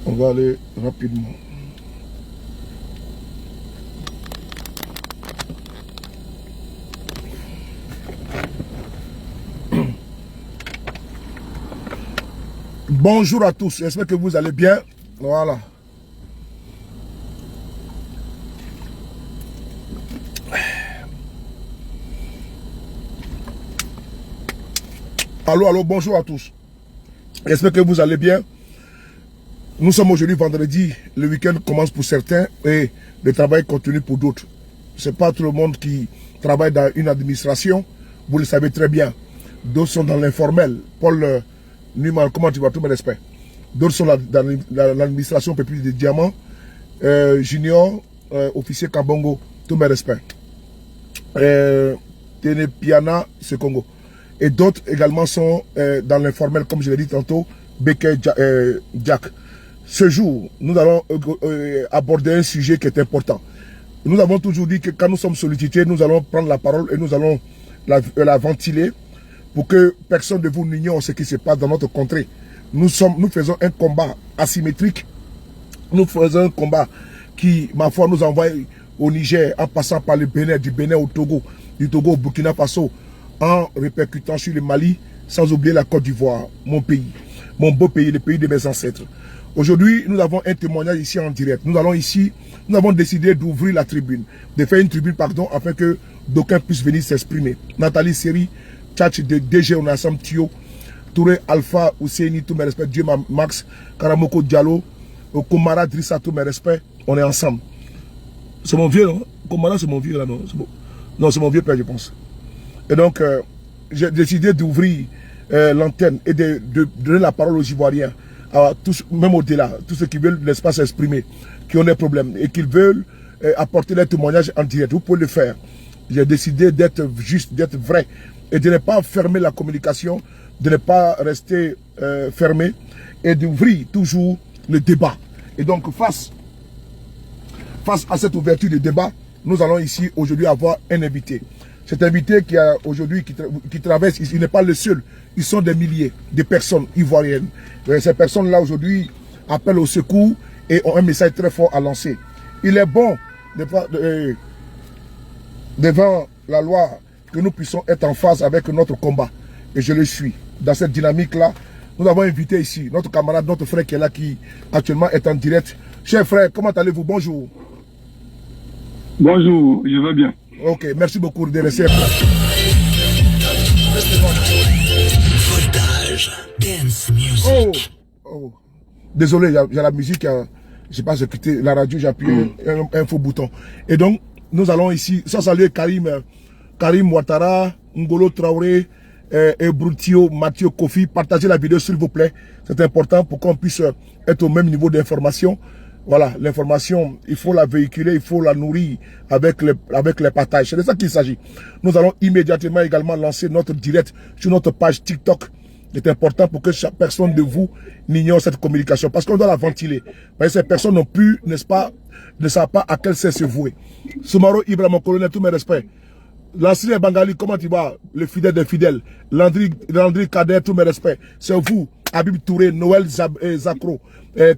On va aller rapidement. Bonjour à tous, j'espère que vous allez bien. Voilà. Allô, bonjour à tous. J'espère que vous allez bien. Nous sommes aujourd'hui vendredi, le week-end commence pour certains et le travail continue pour d'autres. Ce n'est pas tout le monde qui travaille dans une administration, vous le savez très bien. D'autres sont dans l'informel. Paul Newman, comment tu vas, tout mes respects. D'autres sont dans l'administration Pépite de Diamant, Junior, officier Kabongo, tous mes respects. Tenepiana, ce Congo. Et d'autres également sont dans l'informel, comme je l'ai dit tantôt, Beke Jack. Ce jour, nous allons aborder un sujet qui est important. Nous avons toujours dit que quand nous sommes sollicités, nous allons prendre la parole et nous allons la ventiler pour que personne de vous n'ignore ce qui se passe dans notre contrée. Nous faisons un combat asymétrique. Nous faisons un combat qui, ma foi, nous envoie au Niger en passant par le Bénin, du Bénin au Togo, du Togo au Burkina Faso, en répercutant sur le Mali, sans oublier la Côte d'Ivoire, mon pays, mon beau pays, le pays de mes ancêtres. Aujourd'hui, nous avons un témoignage ici en direct. Nous avons décidé d'ouvrir la tribune, de faire une tribune, pardon, afin que d'aucuns puissent venir s'exprimer. Nathalie Seri, Tchatch de DG, on est ensemble, Thio, Touré, Alpha, Ousseini, tous mes respects, Dieu Max, Karamoko Diallo, Komara Drissa, tous mes respects, on est ensemble. C'est mon vieux, non? Komara, c'est mon vieux, là, non? Non, c'est mon vieux père, je pense. Et donc, j'ai décidé d'ouvrir l'antenne et de donner la parole aux Ivoiriens, à tous, même au-delà, tous ceux qui veulent l'espace s'exprimer, qui ont des problèmes et qui veulent apporter leur témoignage en direct. Vous pouvez le faire. J'ai décidé d'être juste, d'être vrai et de ne pas fermer la communication, de ne pas rester fermé et d'ouvrir toujours le débat. Et donc, face à cette ouverture de débat, nous allons ici aujourd'hui avoir un invité. Cet invité qui a aujourd'hui qui traverse, il n'est pas le seul. Ils sont des milliers de personnes ivoiriennes. Et ces personnes-là aujourd'hui appellent au secours et ont un message très fort à lancer. Il est bon devant la loi que nous puissions être en phase avec notre combat. Et je le suis. Dans cette dynamique-là, nous avons invité ici notre camarade, notre frère qui est là, qui actuellement est en direct. Cher frère, comment allez-vous? Bonjour. Bonjour, je vais bien. Ok, merci beaucoup de rester. Oh. Désolé, il y a la musique, je sais pas, j'ai quitté la radio, j'ai appuyé un faux bouton. Et donc, nous allons ici, sans saluer Karim Ouattara, Ngolo Traoré, Ebroutio, Mathieu Kofi. Partagez la vidéo s'il vous plaît, c'est important pour qu'on puisse être au même niveau d'information. Voilà, l'information, il faut la véhiculer, il faut la nourrir avec les partages. C'est de ça qu'il s'agit. Nous allons immédiatement également lancer notre direct sur notre page TikTok. C'est important pour que chaque personne de vous n'ignore cette communication. Parce qu'on doit la ventiler. Parce que ces personnes n'ont pu, n'est-ce pas, ne savent pas à quel sens se vouer. Soumaro Ibrahim, colonel, tous mes respects. L'ancien Bangali, comment tu vas? Le fidèle des fidèles. Landry Kader, tous mes respects. C'est vous. Habib Touré, Noël Zakro,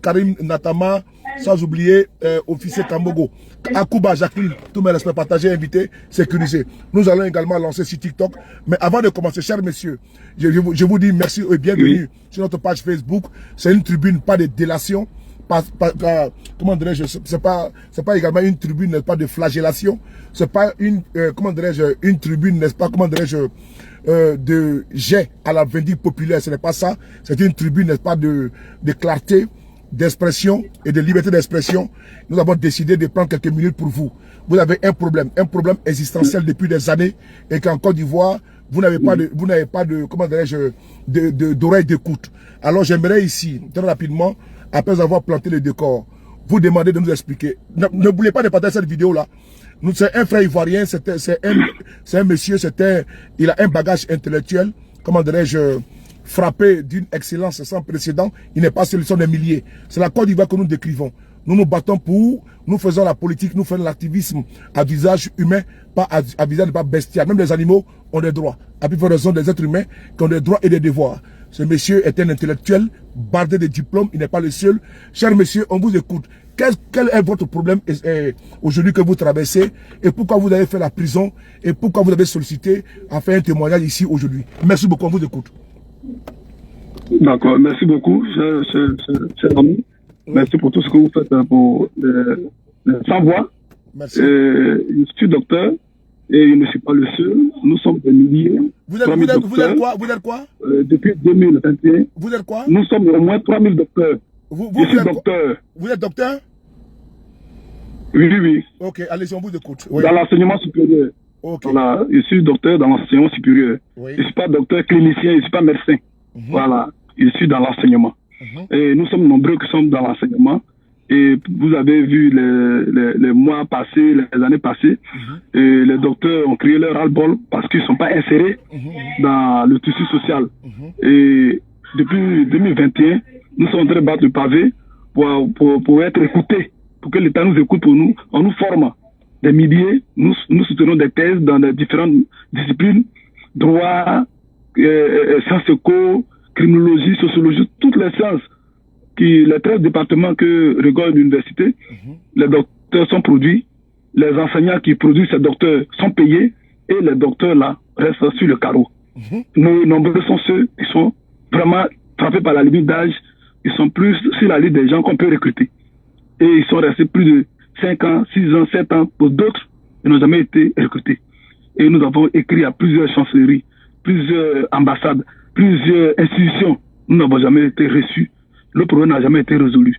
Karim Natama, sans oublier officier Kambogo, Akuba Jacqueline, tous mes respects, partagés, invités, sécurisés. Nous allons également lancer sur TikTok. Mais avant de commencer, chers messieurs, je vous dis merci et bienvenue sur notre page Facebook. C'est une tribune, pas de délation. Comment dirais-je, c'est pas également une tribune, n'est-ce pas, de flagellation. C'est pas une, comment dirais-je, une tribune, n'est-ce pas, comment dirais-je, de jet à la vindicte populaire. Ce n'est pas ça. C'est une tribune, n'est-ce pas, de clarté, d'expression et de liberté d'expression. Nous avons décidé de prendre quelques minutes pour vous. Vous avez un problème existentiel depuis des années et qu'en Côte d'Ivoire, vous n'avez pas de, comment dirais-je, d'oreille d'écoute. Alors j'aimerais ici, très rapidement, après avoir planté le décor, vous demander de nous expliquer. N'oubliez pas de partager cette vidéo-là. C'est un frère ivoirien, c'est un monsieur, il a un bagage intellectuel, comment dirais-je, frappé d'une excellence sans précédent. Il n'est pas seul, ils sont des milliers. C'est la Côte d'Ivoire que nous décrivons. Nous nous battons nous faisons la politique, nous faisons l'activisme à visage humain, pas à visage pas bestial. Même les animaux ont des droits. À plus forte raison des êtres humains qui ont des droits et des devoirs. Ce monsieur est un intellectuel, bardé de diplômes, il n'est pas le seul. Cher monsieur, on vous écoute. Quel est votre problème aujourd'hui que vous traversez et pourquoi vous avez fait la prison et pourquoi vous avez sollicité à faire un témoignage ici aujourd'hui? Merci beaucoup, on vous écoute. D'accord, merci beaucoup, cher ami. Merci pour tout ce que vous faites pour sans voix. Merci. Je suis docteur et je ne suis pas le seul. Nous sommes des milliers. Vous êtes quoi? Depuis 2021. Vous êtes quoi? Nous sommes au moins 3000 docteurs. Je suis docteur. Vous êtes docteur? Oui, oui. Ok, allez-y, on vous écoute. Oui. Dans l'enseignement supérieur. Okay. Voilà, je suis docteur dans l'enseignement supérieur. Oui. Je ne suis pas docteur clinicien, je ne suis pas médecin. Voilà, je suis dans l'enseignement. Et nous sommes nombreux qui sommes dans l'enseignement. Et vous avez vu les mois passés, les années passées, et les docteurs ont crié leur ras-le-bol parce qu'ils ne sont pas insérés dans le tissu social. Et depuis 2021, nous sommes en train de battre le pavé pour être écoutés, pour que l'État nous écoute pour nous. On nous forme des milliers, nous soutenons des thèses dans les différentes disciplines, droit, sciences éco, criminologie, sociologie, toutes les sciences. Les 13 départements que regorge l'université, les docteurs sont produits, les enseignants qui produisent ces docteurs sont payés et les docteurs là restent sur le carreau. Nos nombreux sont ceux qui sont vraiment frappés par la limite d'âge, ils sont plus sur la liste des gens qu'on peut recruter. Et ils sont restés plus de 5 ans, 6 ans, 7 ans, pour d'autres, ils n'ont jamais été recrutés. Et nous avons écrit à plusieurs chancelleries, plusieurs ambassades, plusieurs institutions, nous n'avons jamais été reçus. Le problème n'a jamais été résolu.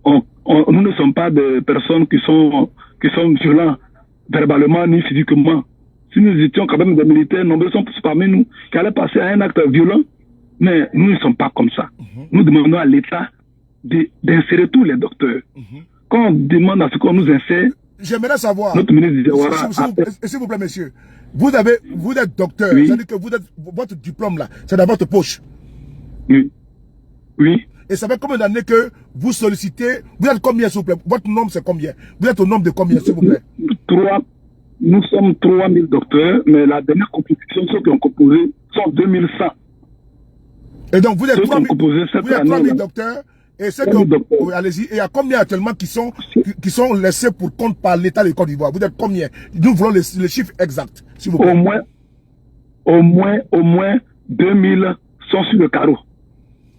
Nous ne sommes pas des personnes qui sont violents verbalement ni physiquement. Si nous étions quand même des militaires, nombreux sont parmi nous qui allaient passer à un acte violent, mais nous ne sommes pas comme ça. Nous demandons à l'État d'insérer tous les docteurs. Quand on demande à ce qu'on nous insère, j'aimerais savoir, notre ministre s'il vous plaît, monsieur, vous êtes docteur, oui. C'est-à-dire que votre diplôme là, c'est dans votre poche. Oui. Oui. Et ça fait combien d'années que vous sollicitez? Vous êtes combien, s'il vous plaît? Votre nombre, c'est combien? Vous êtes au nombre de combien, s'il vous plaît? Nous sommes 3000 docteurs, mais la dernière composition, ceux qui ont composé, sont 2100. Et donc, vous êtes 3000 docteurs. docteurs. Et ceux qui allez-y. Et il y a combien actuellement qui sont laissés pour compte par l'État de Côte d'Ivoire? Vous êtes combien? Nous voulons les chiffres exacts, s'il vous plaît. Au moins 2000 sont sur le carreau.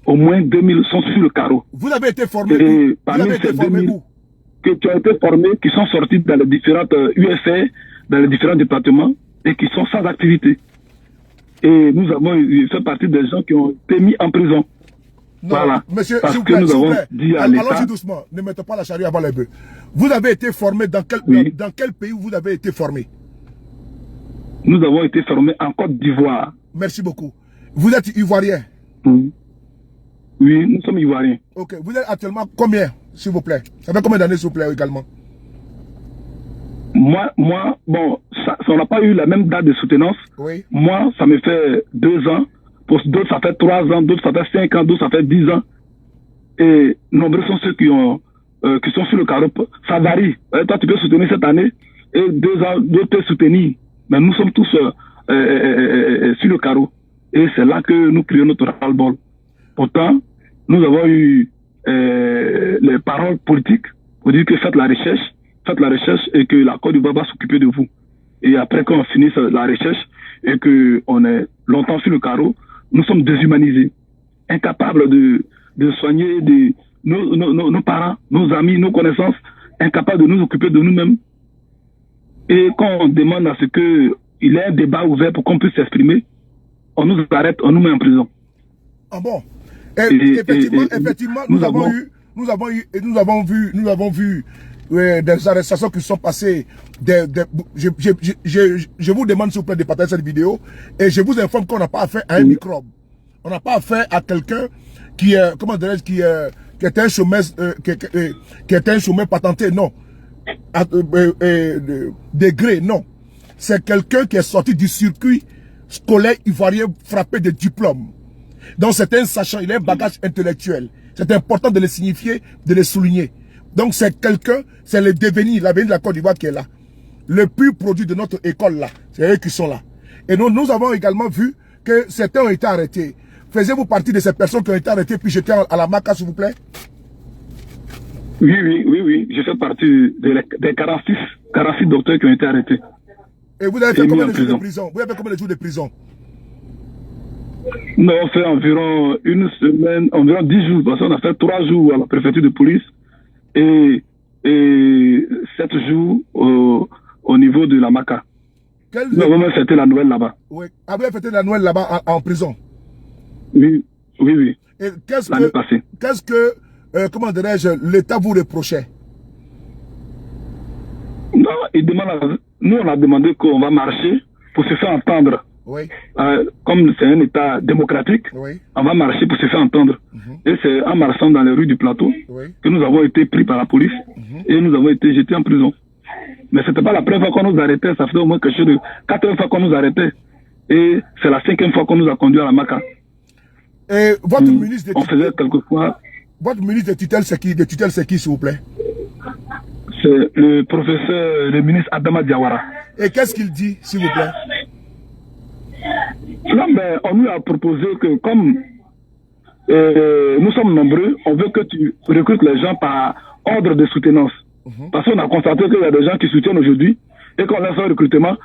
Au moins 2000 sont sur le carreau. Vous avez été formé où? Parmi ces 2000 qui ont été formés, qui sont sortis dans les différentes UFR, dans les différents départements, et qui sont sans activité. Et nous avons fait partie des gens qui ont été mis en prison. Non, voilà. Monsieur, parce s'il vous que plaît, nous avons dit à l'État... Allons-y doucement, ne mettez pas la charrue avant les bœufs. Vous avez été formé dans quel pays vous avez été formé? Nous avons été formés en Côte d'Ivoire. Merci beaucoup. Vous êtes ivoirien? Oui, nous sommes ivoiriens. Ok, vous êtes actuellement combien, s'il vous plaît? Ça fait combien d'années, s'il vous plaît, également? Moi, bon, ça n'a pas eu la même date de soutenance. Oui. Moi, ça me fait 2 ans. Pour d'autres, ça fait 3 ans. D'autres, ça fait 5 ans. D'autres, ça fait 10 ans. Et nombreux sont ceux qui sont sur le carreau. Ça varie. Toi, tu peux soutenir cette année. Et 2 ans, d'autres peuvent soutenir. Mais nous sommes tous sur le carreau. Et c'est là que nous crions notre ras-le-bol. Pourtant, nous avons eu les paroles politiques pour dire que faites la recherche et que la Côte d'Ivoire va s'occuper de vous. Et après qu'on finisse la recherche et qu'on est longtemps sur le carreau, nous sommes déshumanisés, incapables de soigner nos parents, nos amis, nos connaissances, incapables de nous occuper de nous-mêmes. Et quand on demande à ce qu'il y ait un débat ouvert pour qu'on puisse s'exprimer, on nous arrête, on nous met en prison. Ah bon? Effectivement, nous avons vu des arrestations qui sont passées. Je vous demande s'il vous plaît de partager cette vidéo et je vous informe qu'on n'a pas affaire à un microbe. On n'a pas affaire à quelqu'un qui est, comment dirais-je, qui est un chômeur, qui est un chômeur patenté, non. Degré, non. C'est quelqu'un qui est sorti du circuit scolaire ivoirien frappé de diplômes. Donc c'est un sachant, il a un bagage intellectuel. C'est important de le signifier, de le souligner. Donc c'est quelqu'un, c'est le devenir, l'avenir de la Côte d'Ivoire qui est là. Le pur produit de notre école là, c'est eux qui sont là. Et nous avons également vu que certains ont été arrêtés. Faisiez-vous partie de ces personnes qui ont été arrêtées puis jetées à la Maka, s'il vous plaît? Oui. Je fais partie des 46 docteurs qui ont été arrêtés. Et vous avez fait combien de jours de prison? Vous avez fait combien de jours de prison? Nous on fait environ une semaine, environ 10 jours, parce qu'on a fait 3 jours à la préfecture de police et 7 jours au niveau de la Maka. Nous avons même fêté la Noël là-bas. Oui. Ah, vous avez fêté la Noël là-bas en prison? Oui. Et qu'est-ce que comment dirais-je, l'État vous reprochait? Non, nous on a demandé qu'on va marcher pour se faire entendre. Oui. Comme c'est un État démocratique, oui. On va marcher pour se faire entendre. Et c'est en marchant dans les rues du plateau que nous avons été pris par la police et nous avons été jetés en prison. Mais ce n'était pas la première fois qu'on nous arrêtait, ça faisait au moins quelque chose de 4 fois qu'on nous arrêtait. Et c'est la 5e fois qu'on nous a conduit à la Maka. Et votre ministre de tutelle, on faisait quelquefois. Votre ministre de tutelle, c'est qui, s'il vous plaît? C'est le ministre Adama Diawara. Et qu'est-ce qu'il dit, s'il vous plaît? Non, mais on lui a proposé que comme nous sommes nombreux, on veut que tu recrutes les gens par ordre de soutenance. Parce qu'on a constaté qu'il y a des gens qui soutiennent aujourd'hui et quand on lance un recrutement,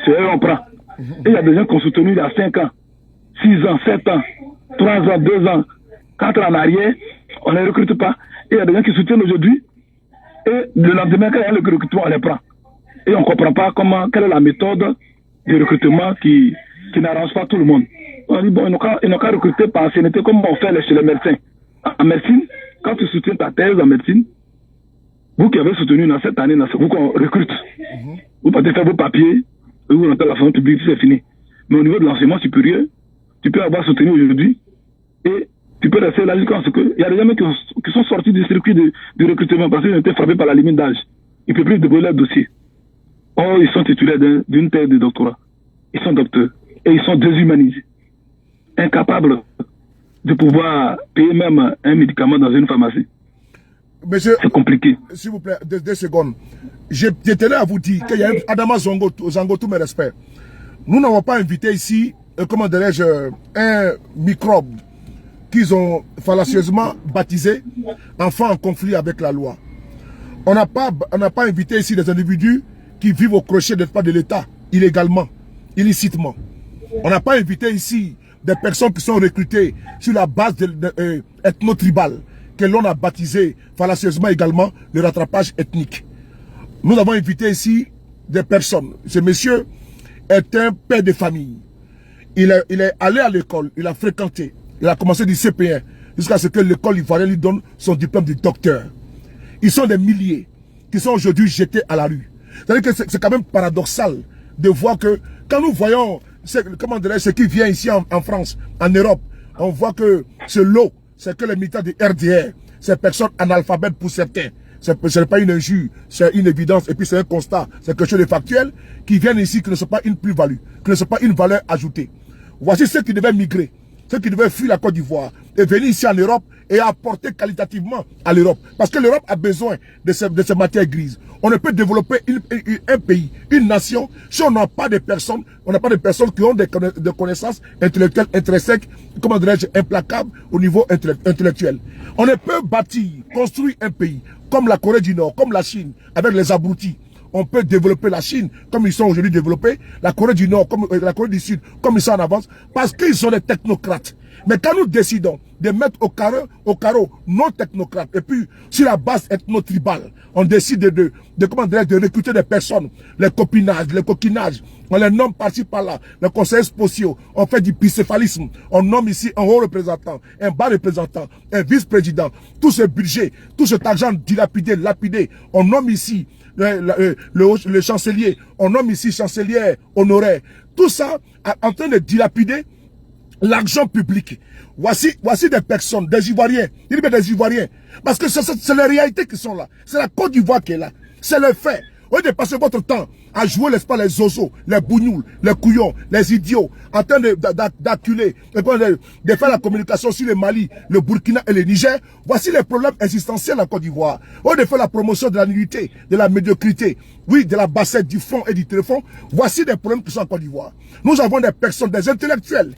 c'est eux on prend. Et il y a des gens qui ont soutenu il y a 5 ans, 6 ans, 7 ans, 3 ans, 2 ans, 4 ans en arrière, on ne les recrute pas. Et il y a des gens qui soutiennent aujourd'hui et le lendemain, quand il y a le recrutement, on les prend. Et on ne comprend pas quelle est la méthode de recrutement qui n'arrange pas tout le monde. On dit, bon, ils n'ont qu'à recruter par ancienneté comme on fait chez les médecins. En médecine, quand tu soutiens ta thèse en médecine, vous qui avez soutenu dans cette année, vous qu'on recrute. Vous partez faire vos papiers, vous rentrez à la fonction publique, c'est fini. Mais au niveau de l'enseignement supérieur, tu peux avoir soutenu aujourd'hui et tu peux rester là jusqu'à ce que... Il y a des gens qui sont sortis du circuit du recrutement parce qu'ils ont été frappés par la limite d'âge. Ils ne peuvent plus débrouiller leur dossier. Or, ils sont titulaires d'une thèse de doctorat. Ils sont docteurs. Et ils sont déshumanisés. Incapables de pouvoir payer même un médicament dans une pharmacie. Monsieur, c'est compliqué. S'il vous plaît, 2 secondes. Je tenais à vous dire qu'il y a Adama Zango, tous mes respects. Nous n'avons pas invité ici, comment dirais-je, un microbe qu'ils ont fallacieusement baptisé enfant en conflit avec la loi. On n'a pas invité ici des individus qui vivent au crochet de l'État, illégalement, illicitement. On n'a pas invité ici des personnes qui sont recrutées sur la base ethno-tribale, que l'on a baptisé fallacieusement également le rattrapage ethnique. Nous avons invité ici des personnes. Ce monsieur est un père de famille. Il est allé à l'école, il a fréquenté, il a commencé du CP1 jusqu'à ce que l'école ivoirienne lui donne son diplôme de docteur. Ils sont des milliers qui sont aujourd'hui jetés à la rue. C'est-à-dire que c'est quand même paradoxal de voir que quand nous voyons ce qui vient ici en France, en Europe, on voit que ce lot, c'est que les militants du RDR, ces personnes analphabètes pour certains, ce n'est pas une injure, c'est une évidence, et puis c'est un constat, c'est quelque chose de factuel, qui viennent ici, qui ne sont pas une plus-value, qui ne sont pas une valeur ajoutée. Voici ceux qui devaient migrer, ceux qui devaient fuir la Côte d'Ivoire, et venir ici en Europe, et apporter qualitativement à l'Europe. Parce que l'Europe a besoin de ces matières grises. On ne peut développer un pays, une nation, si on n'a pas de personnes, qui ont des connaissances intellectuelles intrinsèques, comment dirais-je, implacables au niveau intellectuel. On ne peut construire un pays comme la Corée du Nord, comme la Chine, avec les abrutis. On peut développer la Chine comme ils sont aujourd'hui développés, la Corée du Nord, comme la Corée du Sud, comme ils sont en avance, parce qu'ils sont des technocrates. Mais quand nous décidons de mettre au carreau non technocrates, et puis sur la base ethno-tribale, on décide de recruter des personnes, les copinages, les coquinages, on les nomme par-ci par-là, les conseillers spéciaux, on fait du bicéphalisme, on nomme ici un haut représentant, un bas représentant, un vice-président, tout ce budget, tout cet argent dilapidé, lapidé, on nomme ici le chancelier, on nomme ici chancelier honoraire, tout ça en train de dilapider l'argent public. Voici des personnes, des Ivoiriens, il dit des Ivoiriens, parce que c'est les réalités qui sont là, c'est la Côte d'Ivoire qui est là, c'est le fait. Au lieu de passer votre temps à jouer les zozos, les bougnoules, les couillons, les idiots, en train d'acculer, de faire la communication sur le Mali, le Burkina et le Niger, voici les problèmes existentiels en Côte d'Ivoire. Au lieu de faire la promotion de la nullité, de la médiocrité, oui, de la bassette, du fond et du téléphone, voici des problèmes qui sont en Côte d'Ivoire. Nous avons des personnes, des intellectuels,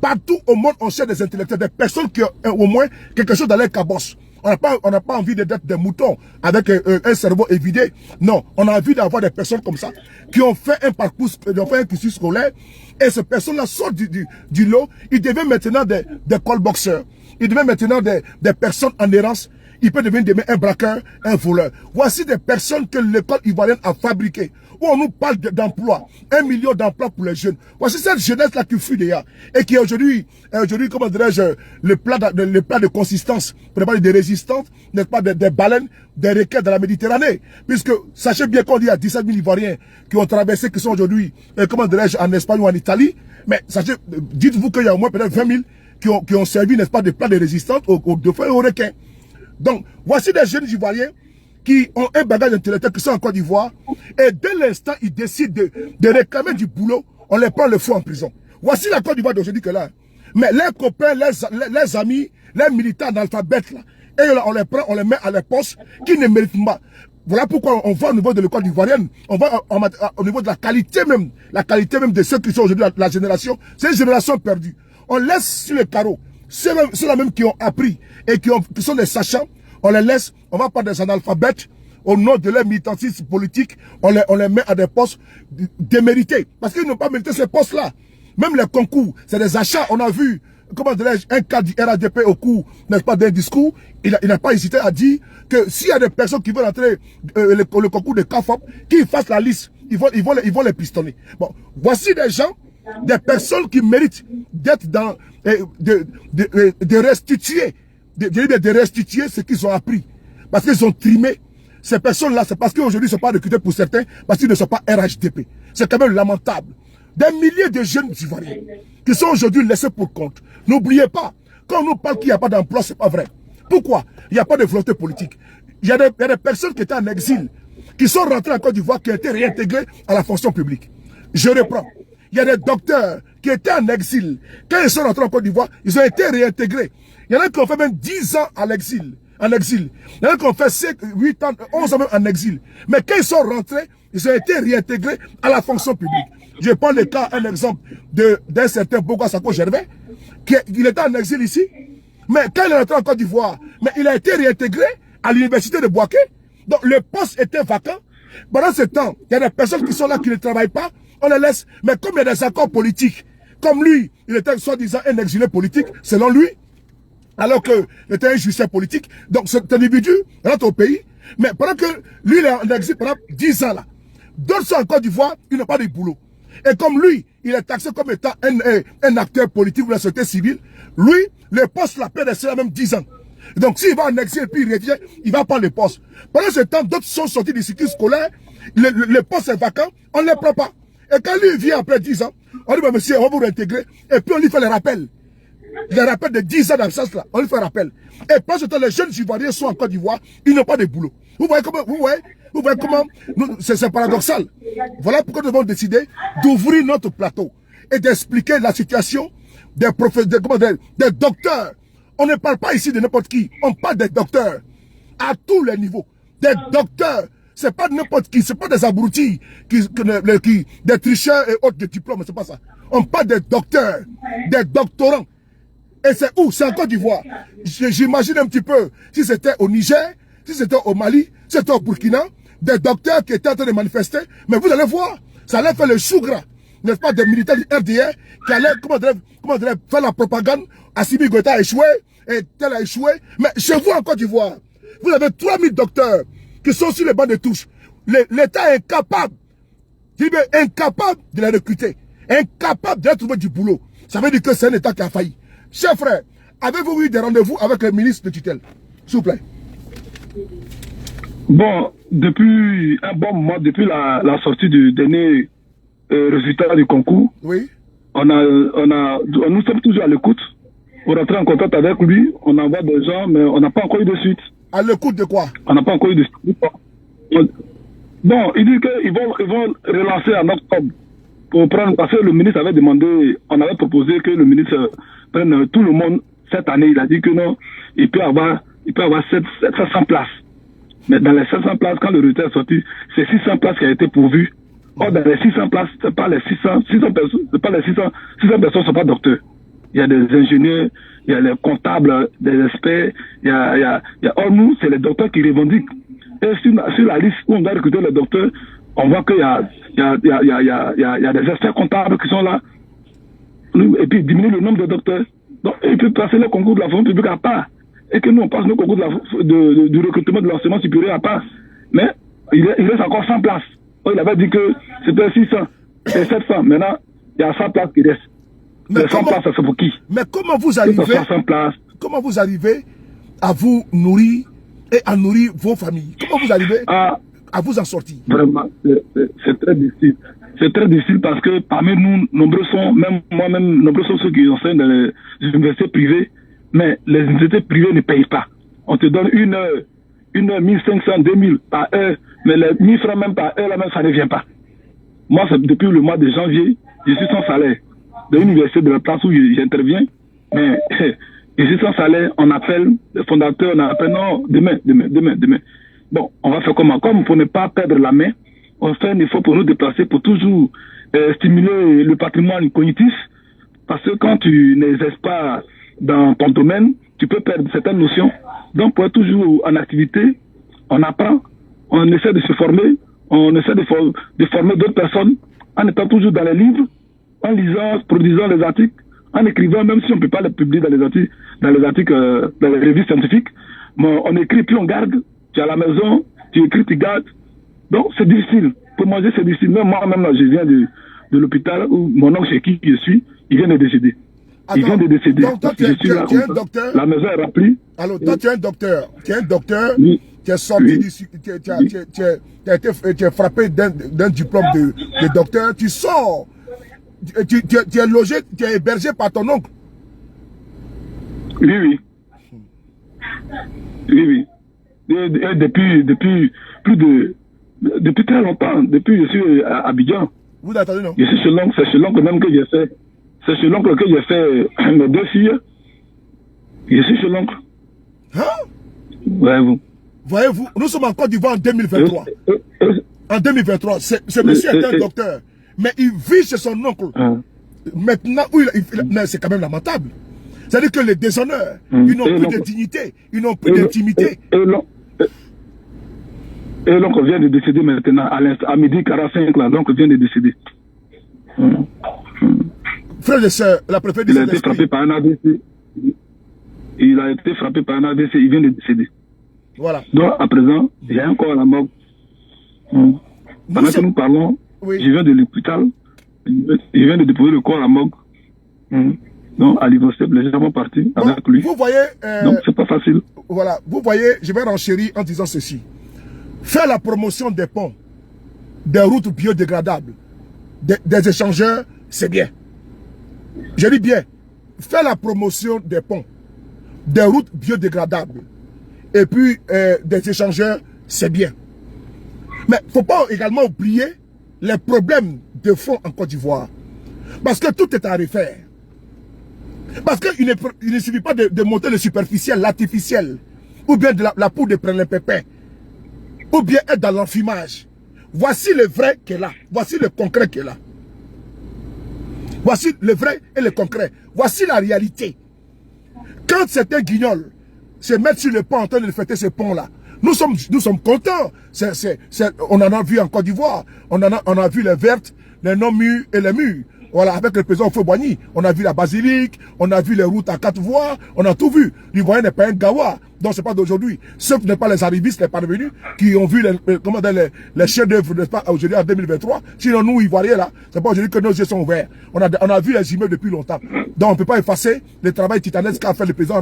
Partout au monde, on cherche des intellectuels, des personnes qui ont au moins quelque chose dans leur cabosse. On n'a pas envie d'être des moutons avec un cerveau évidé. Non, on a envie d'avoir des personnes comme ça qui ont fait un parcours, qui ont fait un cursus scolaire. Et ces personnes-là sortent du lot. Ils deviennent maintenant des call-boxers. Ils deviennent maintenant des personnes en errance. Ils peuvent devenir demain un braqueur, un voleur. Voici des personnes que l'école ivoirienne a fabriquées. Où on nous parle d'emploi. 1 million d'emplois pour les jeunes. Voici cette jeunesse-là qui fuit déjà. Et qui aujourd'hui, comment dirais-je, le plat de consistance, pour ne pas dire des résistantes, n'est-ce pas, des baleines, des requins de la Méditerranée. Puisque, sachez bien qu'on dit à 17 000 Ivoiriens qui ont traversé, qui sont aujourd'hui, comment dirais-je, en Espagne ou en Italie. Mais sachez, dites-vous qu'il y a au moins peut-être 20 000 qui ont servi, n'est-ce pas, des plats de résistance aux dauphins et aux requins. Donc, voici des jeunes Ivoiriens qui ont un bagage intellectuel, qui sont en Côte d'Ivoire, et dès l'instant, ils décident de réclamer du boulot, on les prend le fou en prison. Voici la Côte d'Ivoire d'aujourd'hui que là. Mais leurs copains, leurs amis, les militants analphabètes, là, et là, on les prend, on les met à leur poste, qui ne méritent pas. Voilà pourquoi on voit au niveau de l'école ivoirienne, on va au niveau de la qualité même de ceux qui sont aujourd'hui la génération, c'est une génération perdue. On laisse sur le carreau, ceux-là même qui ont appris et qui sont des sachants, on les laisse, on va prendre des analphabètes, au nom de leur militantisme politique, on les met à des postes démérités. Parce qu'ils n'ont pas mérité ces postes-là. Même les concours, c'est des achats. On a vu, comment dirais-je, un cas du RADP au cours, n'est-ce pas, d'un discours. Il n'a pas hésité à dire que s'il y a des personnes qui veulent entrer le concours de CAFOP, qu'ils fassent la liste. Ils vont les pistonner. Bon, voici des gens, des personnes qui méritent d'être dans, de restituer, de restituer ce qu'ils ont appris. Parce qu'ils ont trimé. Ces personnes-là, c'est parce qu'aujourd'hui, ils ne sont pas recrutés pour certains, parce qu'ils ne sont pas RHDP. C'est quand même lamentable. Des milliers de jeunes Ivoiriens qui sont aujourd'hui laissés pour compte. N'oubliez pas, quand on nous parle qu'il n'y a pas d'emploi, ce n'est pas vrai. Pourquoi? Il n'y a pas de volonté politique. Il y a des personnes qui étaient en exil, qui sont rentrées en Côte d'Ivoire, qui ont été réintégrées à la fonction publique. Je reprends. Il y a des docteurs qui étaient en exil. Quand ils sont rentrés en Côte d'Ivoire, ils ont été réintégrés. Il y en a qui ont fait même 10 ans à l'exil. En exil. Il y en a qui ont fait 5, 8 ans, 11 ans même en exil. Mais quand ils sont rentrés, ils ont été réintégrés à la fonction publique. Je prends le cas, un exemple d'un certain Boga Sako Gervais, il était en exil ici, mais quand il est rentré en Côte d'Ivoire, mais il a été réintégré à l'université de Bouaké. Donc le poste était vacant. Pendant ce temps, il y a des personnes qui sont là qui ne travaillent pas, on les laisse. Mais comme il y a des accords politiques, comme lui, il était soi-disant un exilé politique, selon lui, alors qu'il était un justicier politique. Donc cet individu rentre au pays, mais pendant que lui, il est en exil pendant 10 ans là. D'autres sont en Côte d'Ivoire, il n'a pas de boulot. Et comme lui, il est taxé comme étant un acteur politique de la société civile, lui, le poste la paie rester même 10 ans. Donc s'il va en exil et puis il revient, il va prendre le poste. Pendant ce temps, d'autres sont sortis du cycle scolaire, le poste est vacant, on ne les prend pas. Et quand lui vient après 10 ans, on dit, bah, monsieur, on va vous réintégrer. Et puis on lui fait les rappels. Les rappels de 10 ans d'absence là, on lui fait un rappel. Et pendant ce temps, les jeunes Ivoiriens sont en Côte d'Ivoire, ils n'ont pas de boulot. Vous voyez comment c'est paradoxal. Voilà pourquoi nous devons décider d'ouvrir notre plateau et d'expliquer la situation des professeurs, des docteurs. On ne parle pas ici de n'importe qui, on parle des docteurs à tous les niveaux. Des docteurs, c'est pas n'importe qui, c'est pas des abrutis, des tricheurs et autres de diplômes, c'est pas ça. On parle des docteurs, des doctorants. Et c'est où? C'est en Côte d'Ivoire. J'imagine un petit peu si c'était au Niger, si c'était au Mali, si c'était au Burkina, des docteurs qui étaient en train de manifester. Mais vous allez voir, ça allait faire le chou gras, n'est-ce pas, des militaires du RDR qui allaient, comment dirait, faire la propagande. Assimi Goïta a échoué, et tel a échoué. Mais chez vous en Côte d'Ivoire, vous avez 3000 docteurs qui sont sur les bancs de touche. L'État est incapable, incapable de les recruter, incapable de trouver du boulot. Ça veut dire que c'est un État qui a failli. Chers frères, avez-vous eu des rendez-vous avec le ministre de tutelle? S'il vous plaît. Bon, depuis un bon moment, depuis la sortie du dernier résultat du concours, oui. Nous sommes toujours à l'écoute. On rentre en contact avec lui, on envoie des gens, mais on n'a pas encore eu de suite. À l'écoute de quoi? On n'a pas encore eu de suite. Bon, il dit qu'ils vont relancer en octobre. Pour prendre, parce que le ministre avait demandé, on avait proposé que le ministre prenne tout le monde cette année. Il a dit que non, il peut avoir 700 places. Mais dans les 700 places, quand le résultat est sorti, c'est 600 places qui a été pourvues. Or, dans les 600 places, c'est pas les 600 personnes, c'est pas les 600 personnes sont pas docteurs. il y a des ingénieurs, il y a les comptables, des experts, or nous, c'est les docteurs qui revendiquent. Et sur la liste où on doit recruter les docteurs, on voit qu'il y a des experts comptables qui sont là, et puis diminuer le nombre de docteurs. Donc, ils peuvent passer le concours de la fonction publique à part. Et que nous, on passe le concours du recrutement de l'enseignement supérieur à part. Mais il reste encore 100 places. Il avait dit que c'était 600 et 700. Maintenant, il y a 100 places qui restent. Mais les 100 places, ça c'est pour qui? Mais comment vous arrivez à vous nourrir et à nourrir vos familles? Comment vous arrivez à vous en sortir? Vraiment, c'est très difficile. C'est très difficile parce que parmi nous, nombreux sont, même moi-même, nombreux sont ceux qui enseignent dans les universités privées, mais les universités privées ne payent pas. On te donne une heure 1500, 2000 par heure, mais les 1000 francs même par heure, là même, ça ne vient pas. Moi, depuis le mois de janvier, je suis sans salaire. De l'université de la place où j'interviens, mais je suis sans salaire, on appelle le fondateur, on appelle, non, demain. Bon, on va faire comment? Comme pour ne pas perdre la main, on fait un effort pour nous déplacer, pour toujours stimuler le patrimoine cognitif, parce que quand tu n'exerces pas dans ton domaine, tu peux perdre certaines notions. Donc, pour être toujours en activité, on apprend, on essaie de se former, on essaie de former d'autres personnes, en étant toujours dans les livres, en lisant, produisant les articles, en écrivant, même si on ne peut pas les publier dans les articles, dans les revues scientifiques, mais on écrit puis on garde. Tu es à la maison, tu écris, tu gardes. Donc, c'est difficile. Pour manger, c'est difficile. Même moi-même, là, je viens de l'hôpital où mon oncle chez qui je suis, il vient de décéder. Attends, il vient de décéder. Donc, toi, tu es un docteur. La maison est remplie. Alors, toi, tu es un docteur. Tu es un docteur. Oui. Tu es sorti tu es frappé d'un diplôme de docteur. Tu sors. Tu es logé, tu es hébergé par ton oncle. Oui. Et depuis très longtemps, depuis que je suis à Abidjan. Vous attendez, non? Je suis chez l'oncle, c'est chez l'oncle même que j'ai fait. C'est chez l'oncle que j'ai fait mes 2 filles. Je suis chez l'oncle. Hein? Voyez-vous, nous sommes en Côte d'Ivoire en 2023. En 2023, ce monsieur est un docteur. Mais il vit chez son oncle. Maintenant, mais c'est quand même lamentable. C'est-à-dire que les déshonneurs, ils n'ont plus de dignité, ils n'ont plus d'intimité. Et l'oncle vient de décéder maintenant, à midi 45, là, l'oncle vient de décéder. Frère et sœurs, la préfète il a été frappé par un AVC. Il a été frappé par un AVC, il vient de décéder. Voilà. Donc, à présent, il y a un corps à la morgue. Pendant que nous parlons, je viens de l'hôpital, je viens de déposer le corps à la morgue. Donc, à l'Ivocep, les gens vont partir avec lui. Vous voyez... donc, c'est pas facile. Voilà. Vous voyez, je vais renchérir en disant ceci. Faire la promotion des ponts, des routes biodégradables, des échangeurs, c'est bien. Je dis bien. Faire la promotion des ponts, des routes biodégradables, et puis des échangeurs, c'est bien. Mais il ne faut pas également oublier les problèmes de fond en Côte d'Ivoire. Parce que tout est à refaire. Parce qu'il ne suffit pas de monter le superficiel, l'artificiel, ou bien de la poudre de prendre les pépins, ou bien être dans l'enfumage. Voici le vrai qui est là. Voici le concret qui est là. Voici le vrai et le concret. Voici la réalité. Quand certains guignols se mettent sur le pont en train de fêter ce pont-là, nous sommes contents. On en a vu en Côte d'Ivoire. On a vu les vertes, les non-murs et les murs. Voilà, avec le président Houphouët-Boigny, on a vu la basilique, on a vu les routes à 4 voies, on a tout vu. L'Ivoirien n'est pas un gawa, donc c'est pas d'aujourd'hui. Ce n'est pas les arrivistes, les parvenus, qui ont vu les chefs d'œuvre, n'est-ce pas, aujourd'hui en 2023. Sinon, nous, Ivoiriens, là, c'est pas aujourd'hui que nos yeux sont ouverts. On a vu les immeubles depuis longtemps. Donc, on ne peut pas effacer le travail titanesque qu'a fait le président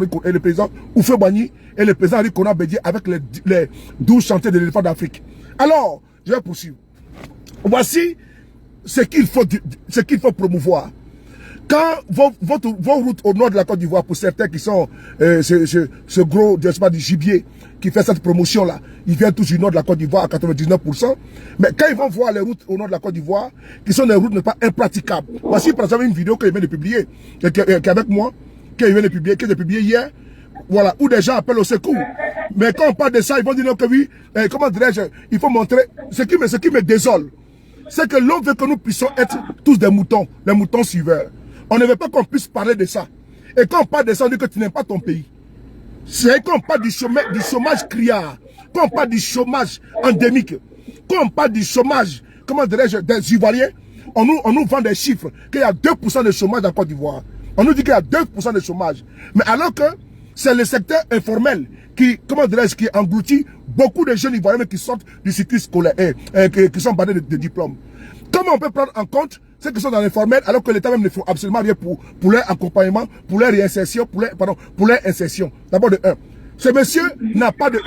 Houphouët-Boigny et le président Henri Konan Bédié avec les 12 chantiers de l'éléphant d'Afrique. Alors, je vais poursuivre. Voici ce qu'il faut promouvoir. Quand vos routes au nord de la Côte d'Ivoire, pour certains qui sont ce gros, je sais pas, du gibier qui fait cette promotion-là, ils viennent tous du nord de la Côte d'Ivoire à 99%. Mais quand ils vont voir les routes au nord de la Côte d'Ivoire, qui sont des routes pas impraticables. Voici par exemple une vidéo que je viens de publier, qui est avec moi, que j'ai publié hier. Voilà, où des gens appellent au secours. Mais quand on parle de ça, ils vont dire non, que oui, comment dirais-je, il faut montrer, ce qui me désole, c'est que l'on veut que nous puissions être tous des moutons, les moutons suiveurs. On ne veut pas qu'on puisse parler de ça. Et quand on parle de ça, on dit que tu n'aimes pas ton pays. C'est quand on parle du chômage criard, quand on parle du chômage endémique, quand on parle du chômage, comment dirais-je, des Ivoiriens, on nous vend des chiffres, qu'il y a 2% de chômage en Côte d'Ivoire. On nous dit qu'il y a 2% de chômage. Mais alors que c'est le secteur informel qui, comment dirais-je, qui engloutit beaucoup de jeunes Ivoiriens qui sortent du circuit scolaire, qui sont bandés de diplômes. Comment on peut prendre en compte ceux qui sont dans l'informel alors que l'État même ne fait absolument rien pour leur accompagnement, pour leur réinsertion, pour leur insertion. D'abord de un. Ce monsieur n'a pas de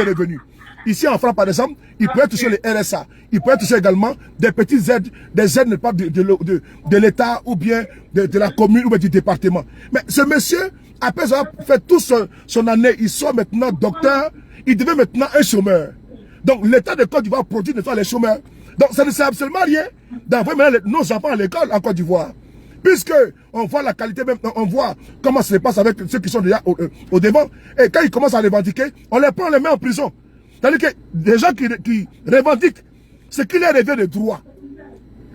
revenus. Ici en France, par exemple, il peut toucher les RSA. Il peut toucher également des petites aides, des aides de l'État ou bien de la commune ou bien du département. Mais ce monsieur, après avoir fait toute son année, il soit maintenant docteur, il devient maintenant un chômeur. Donc l'État de Côte d'Ivoire produit de les chômeurs. Donc ça ne sert absolument rien d'envoyer nos enfants à l'école en Côte d'Ivoire. Puisque on voit la qualité même, on voit comment ça se passe avec ceux qui sont déjà au devant. Et quand ils commencent à revendiquer, on les prend, on les met en prison. C'est-à-dire que des gens qui revendiquent ce qui leur revient de droit,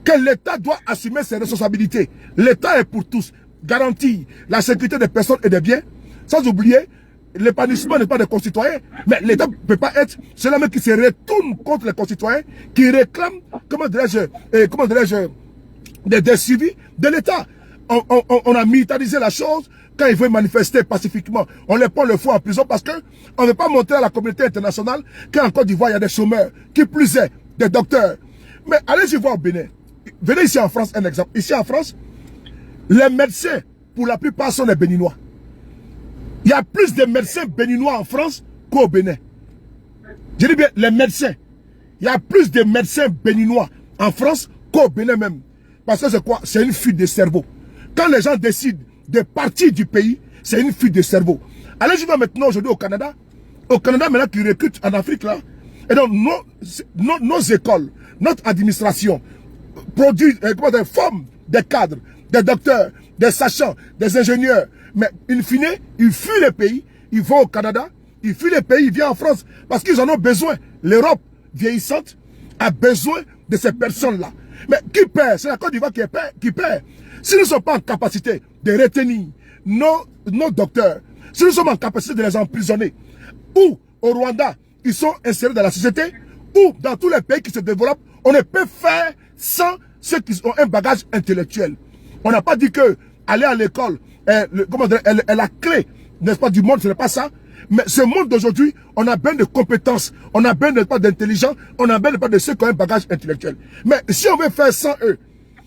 que l'État doit assumer ses responsabilités. L'État est pour tous, garantit la sécurité des personnes et des biens, sans oublier l'épanouissement n'est pas des concitoyens, mais l'État ne peut pas être celui même qui se retourne contre les concitoyens, qui réclame, comment dirais-je, des suivis de l'État. On a militarisé la chose. Quand ils veulent manifester pacifiquement, on les prend le fou en prison parce qu'on ne veut pas montrer à la communauté internationale qu'en Côte d'Ivoire, il y a des chômeurs, qui plus est, des docteurs. Mais allez-y voir au Bénin. Venez ici en France, un exemple. Ici en France, les médecins, pour la plupart, sont des Béninois. Il y a plus de médecins béninois en France qu'au Bénin. Je dis bien, les médecins. Il y a plus de médecins béninois en France qu'au Bénin même. Parce que c'est quoi? C'est une fuite de cerveau. Quand les gens décident de partir du pays, c'est une fuite de cerveau. Allez-y voir maintenant aujourd'hui au Canada. Au Canada, maintenant, qui recrutent en Afrique, là. Et donc, nos écoles, notre administration, produit, forme des cadres, des docteurs, des sachants, des ingénieurs. Mais, in fine, ils fuient le pays, ils vont au Canada, ils fuient le pays, ils viennent en France, parce qu'ils en ont besoin. L'Europe vieillissante a besoin de ces personnes-là. Mais qui perd? C'est la Côte d'Ivoire qui perd. Si nous ne sommes pas en capacité de retenir nos docteurs, si nous sommes en capacité de les emprisonner, ou au Rwanda, ils sont insérés dans la société, ou dans tous les pays qui se développent, on ne peut faire sans ceux qui ont un bagage intellectuel. On n'a pas dit que aller à l'école est la clé, n'est-ce pas, du monde, ce n'est pas ça. Mais ce monde d'aujourd'hui, on a besoin de compétences, on a besoin de pas d'intelligence, on a besoin de ceux qui ont un bagage intellectuel. Mais si on veut faire sans eux,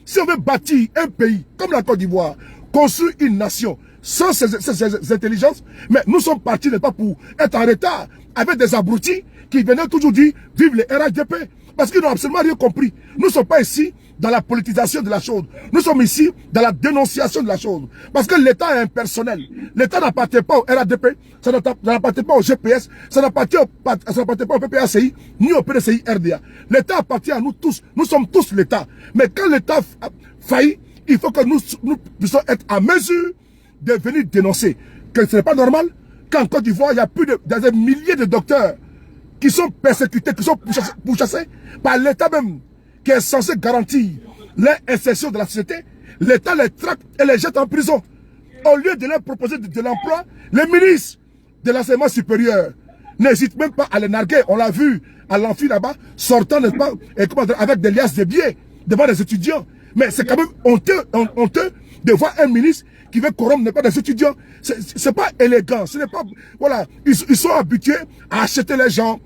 si on veut bâtir un pays comme la Côte d'Ivoire, construire une nation sans ces intelligences, mais nous sommes partis n'est pas pour être en retard avec des abrutis qui venaient toujours dire vive les RHDP parce qu'ils n'ont absolument rien compris. Nous ne sommes pas ici dans la politisation de la chose. Nous sommes ici dans la dénonciation de la chose. Parce que l'État est impersonnel. L'État n'appartient pas au RADP, ça n'appartient pas au GPS, ça n'appartient pas au PPACI, ni au PDCI RDA. L'État appartient à nous tous. Nous sommes tous l'État. Mais quand l'État faillit, il faut que nous puissions être à mesure de venir dénoncer que ce n'est pas normal qu'en Côte d'Ivoire, il y a plus de des milliers de docteurs qui sont persécutés, qui sont pourchassés par l'État même, qui est censé garantir l'insertion de la société. L'État les traque et les jette en prison. Au lieu de leur proposer de l'emploi, les ministres de l'enseignement supérieur n'hésitent même pas à les narguer. On l'a vu à l'amphi là-bas, sortant, n'est-ce pas, avec des liasses de billets devant les étudiants. Mais c'est quand même honteux de voir un ministre qui veut corrompre n'est pas des étudiants. C'est pas élégant. Ce n'est pas, voilà, ils sont habitués à acheter les gens